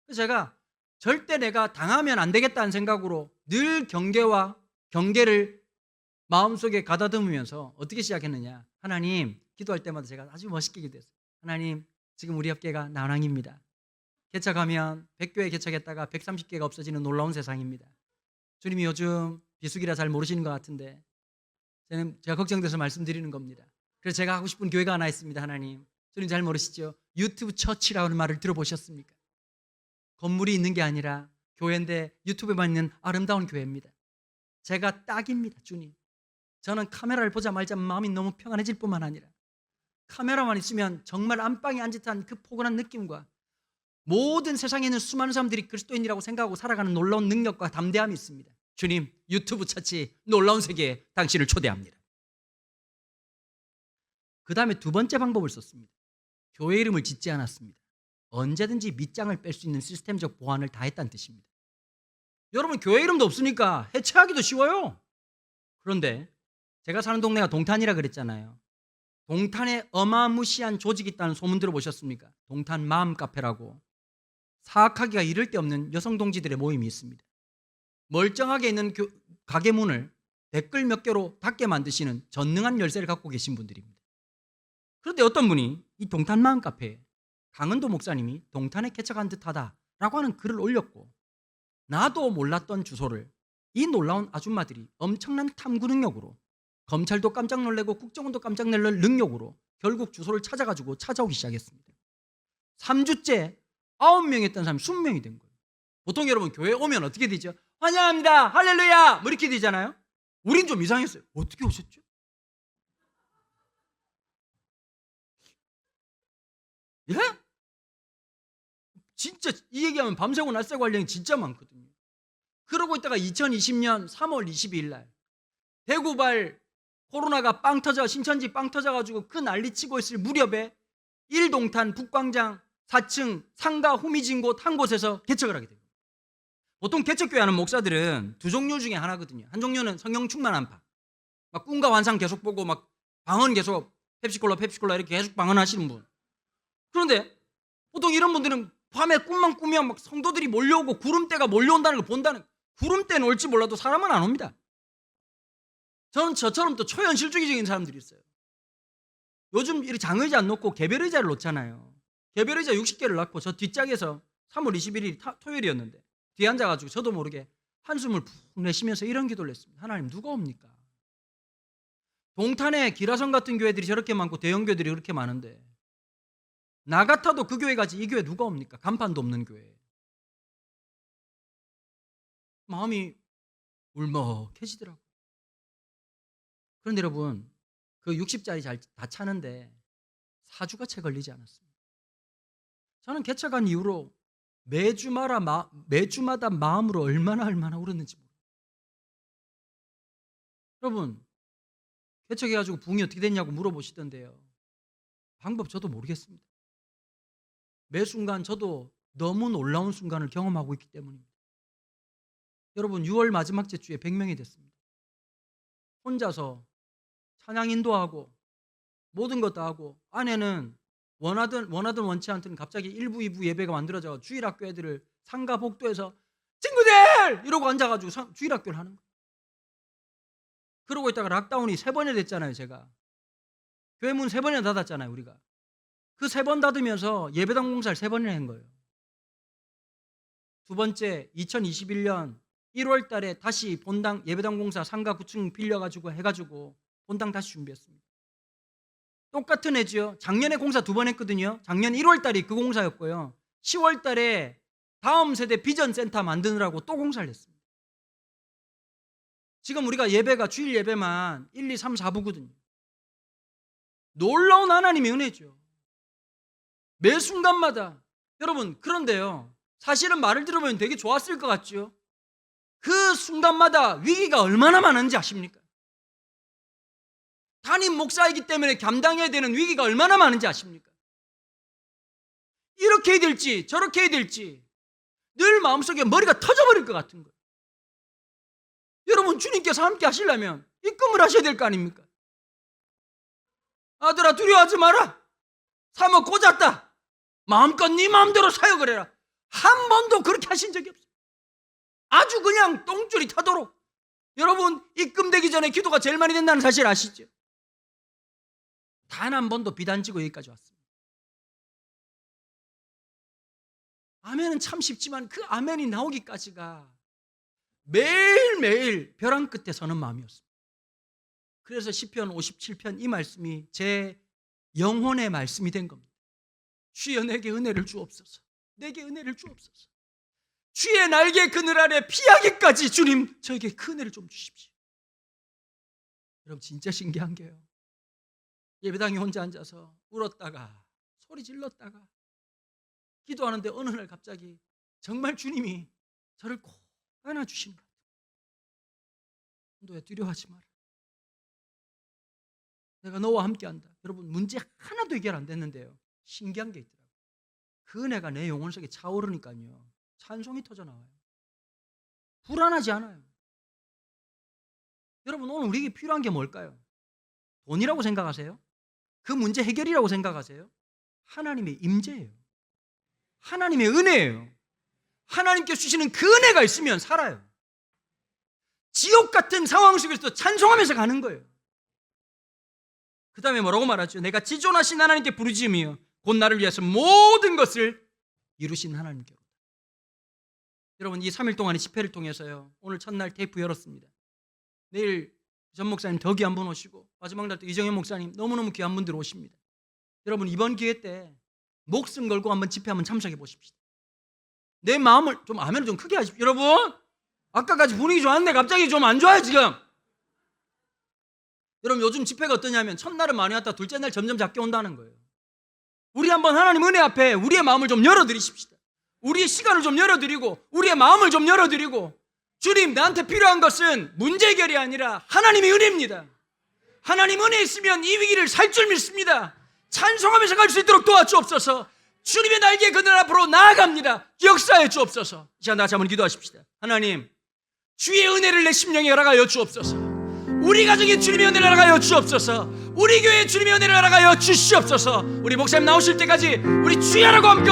Speaker 1: 그래서 제가 절대 내가 당하면 안 되겠다는 생각으로 늘 경계를 마음속에 가다듬으면서 어떻게 시작했느냐. 하나님, 기도할 때마다 제가 아주 멋있게 기도했어요. 하나님, 지금 우리 업계가 난항입니다. 개척하면 100교회 개척했다가 130개가 없어지는 놀라운 세상입니다. 주님이 요즘 비수기라 잘 모르시는 것 같은데 제가 걱정돼서 말씀드리는 겁니다. 그래서 제가 하고 싶은 교회가 하나 있습니다. 하나님, 주님 잘 모르시죠? 유튜브 처치라는 말을 들어보셨습니까? 건물이 있는 게 아니라 교회인데 유튜브에만 있는 아름다운 교회입니다. 제가 딱입니다. 주님, 저는 카메라를 보자마자 마음이 너무 평안해질 뿐만 아니라 카메라만 있으면 정말 안방에 앉은 듯한 그 포근한 느낌과 모든 세상에 있는 수많은 사람들이 그리스도인이라고 생각하고 살아가는 놀라운 능력과 담대함이 있습니다. 주님, 유튜브 처치 놀라운 세계에 당신을 초대합니다. 그 다음에 두 번째 방법을 썼습니다. 교회 이름을 짓지 않았습니다. 언제든지 밑장을 뺄 수 있는 시스템적 보완을 다 했다는 뜻입니다. 여러분 교회 이름도 없으니까 해체하기도 쉬워요. 그런데 제가 사는 동네가 동탄이라 그랬잖아요. 동탄에 어마무시한 조직이 있다는 소문 들어보셨습니까? 동탄 마음카페라고 사악하기가 이를 데 없는 여성 동지들의 모임이 있습니다. 멀쩡하게 있는 가게 문을 댓글 몇 개로 닫게 만드시는 전능한 열쇠를 갖고 계신 분들입니다. 그런데 어떤 분이 이 동탄 마음 카페에 강은도 목사님이 동탄에 개척한 듯하다라고 하는 글을 올렸고, 나도 몰랐던 주소를 이 놀라운 아줌마들이 엄청난 탐구 능력으로, 검찰도 깜짝 놀래고 국정원도 깜짝 놀랄 능력으로 결국 주소를 찾아가지고 찾아오기 시작했습니다. 3주째 9명이 했던 사람이 20명이 된 거예요. 보통 여러분 교회 오면 어떻게 되죠? 환영합니다, 할렐루야, 뭐 이렇게 되잖아요. 우린 좀 이상했어요. 어떻게 오셨죠? 예? 진짜 이 얘기하면 밤새고 낮새고 할 얘기 진짜 많거든요. 그러고 있다가 2020년 3월 22일 날 대구발 코로나가 빵 터져, 신천지 빵 터져가지고 그 난리치고 있을 무렵에 1동탄 북광장 4층 상가 후미진 곳 한 곳에서 개척을 하게 됩니다. 보통 개척교회 하는 목사들은 두 종류 중에 하나거든요. 한 종류는 성령 충만 안파, 막 꿈과 환상 계속 보고 막 방언 계속 펩시콜라 이렇게 계속 방언하시는 분. 그런데 보통 이런 분들은 밤에 꿈만 꾸면 막 성도들이 몰려오고 구름대가 몰려온다는 걸 본다는, 구름대는 올지 몰라도 사람은 안 옵니다. 저는 저처럼 또 초현실주의적인 사람들이 있어요. 요즘 이렇게 장의자 안 놓고 개별의자를 놓잖아요. 개별의자 60개를 놓고 저 뒷짝에서 3월 21일이 토요일이었는데 뒤에 앉아가지고 저도 모르게 한숨을 푹 내쉬면서 이런 기도를 했습니다. 하나님, 누가 옵니까? 동탄에 기라성 같은 교회들이 저렇게 많고 대형교회들이 그렇게 많은데 나 같아도 그 교회 가지 이 교회 누가 옵니까? 간판도 없는 교회. 마음이 울먹해지더라고요. 그런데 여러분, 그 60짜리 다 차는데 4주가 채 걸리지 않았습니다. 저는 개척한 이후로 매주마다 마음으로 얼마나 울었는지 모르겠어요. 여러분, 개척해가지고 부흥이 어떻게 됐냐고 물어보시던데요. 방법 저도 모르겠습니다. 매 순간 저도 너무 놀라운 순간을 경험하고 있기 때문입니다. 여러분, 6월 마지막 주에 100명이 됐습니다. 혼자서 찬양 인도하고 모든 것 다 하고, 아내는 원하든 원치 않든 갑자기 1부 2부 예배가 만들어져 주일학교 애들을 상가 복도에서 친구들! 이러고 앉아가지고 주일학교를 하는 거예요. 그러고 있다가 락다운이 3번이 됐잖아요. 제가 교회 문 3번이나 닫았잖아요. 우리가 그 3번 닫으면서 예배당 공사를 3번이나 한 거예요. 두 번째, 2021년 1월 달에 다시 본당 예배당 공사 상가 9층 빌려가지고 해가지고 본당 다시 준비했습니다. 똑같은 해지요. 작년에 공사 2번 했거든요. 작년 1월 달이 그 공사였고요. 10월 달에 다음 세대 비전 센터 만드느라고 또 공사를 했습니다. 지금 우리가 예배가 주일 예배만 1, 2, 3, 4부거든요. 놀라운 하나님의 은혜죠. 매 순간마다. 여러분, 그런데요, 사실은 말을 들어보면 되게 좋았을 것 같죠. 그 순간마다 위기가 얼마나 많은지 아십니까? 담임 목사이기 때문에 감당해야 되는 위기가 얼마나 많은지 아십니까? 이렇게 해야 될지 저렇게 해야 될지 늘 마음속에 머리가 터져버릴 것 같은 거예요. 여러분, 주님께서 함께 하시려면 입금을 하셔야 될 거 아닙니까? 아들아, 두려워하지 마라. 사모 꽂았다. 마음껏 네 마음대로 사역을 해라. 한 번도 그렇게 하신 적이 없어요. 아주 그냥 똥줄이 타도록. 여러분, 입금되기 전에 기도가 제일 많이 된다는 사실 아시죠? 단 한 번도 비단지고 여기까지 왔습니다. 아멘은 참 쉽지만 그 아멘이 나오기까지가 매일매일 벼랑 끝에 서는 마음이었습니다. 그래서 시편 57편 이 말씀이 제 영혼의 말씀이 된 겁니다. 주여, 내게 은혜를 주옵소서. 내게 은혜를 주옵소서. 주의 날개 그늘 아래 피하기까지 주님, 저에게 그 은혜를 좀 주십시오. 여러분, 진짜 신기한 게요, 예배당에 혼자 앉아서 울었다가 소리 질렀다가 기도하는데 어느 날 갑자기 정말 주님이 저를 꼭 안아주시는 것 같아요. 너야, 두려워하지 마라. 내가 너와 함께한다. 여러분, 문제 하나도 해결 안 됐는데요, 신기한 게 있더라고요. 그 은혜가 내 영혼 속에 차오르니까요, 찬송이 터져나와요. 불안하지 않아요. 여러분, 오늘 우리에게 필요한 게 뭘까요? 돈이라고 생각하세요? 그 문제 해결이라고 생각하세요? 하나님의 임재예요. 하나님의 은혜예요. 하나님께 주시는 그 은혜가 있으면 살아요. 지옥 같은 상황 속에서도 찬송하면서 가는 거예요. 그 다음에 뭐라고 말하죠? 내가 지존하신 하나님께 부르짖으며 곧 나를 위해서 모든 것을 이루신 하나님께로. 여러분, 이 3일 동안의 집회를 통해서요, 오늘 첫날 테이프 열었습니다. 내일 전 목사님 더 귀한 분 오시고, 마지막 날 또 이정현 목사님 너무너무 귀한 분들 오십니다. 여러분, 이번 기회 때 목숨 걸고 한번 집회 한번 참석해 보십시다. 내 마음을 좀, 아멘을 좀 크게 하십시오. 여러분, 아까까지 분위기 좋았는데 갑자기 좀 안 좋아요 지금. 여러분, 요즘 집회가 어떠냐면 첫날은 많이 왔다 둘째 날 점점 작게 온다는 거예요. 우리 한번 하나님 은혜 앞에 우리의 마음을 좀 열어드리십시다. 우리의 시간을 좀 열어드리고 우리의 마음을 좀 열어드리고, 주님, 나한테 필요한 것은 문제 해결이 아니라 하나님의 은혜입니다. 하나님 은혜 있으면 이 위기를 살 줄 믿습니다. 찬송하면서 갈 수 있도록 도와주옵소서. 주님의 날개 그늘 앞으로 나아갑니다. 역사해 주옵소서. 이 시간 다시 한번 기도하십시다. 하나님, 주의 은혜를 내 심령에 허락하여 주옵소서. 우리 가정에 주님의 은혜를 허락하여 주옵소서. 우리 교회에 주님의 은혜를 허락하여 주시옵소서. 우리 목사님 나오실 때까지 우리 주야라고 함께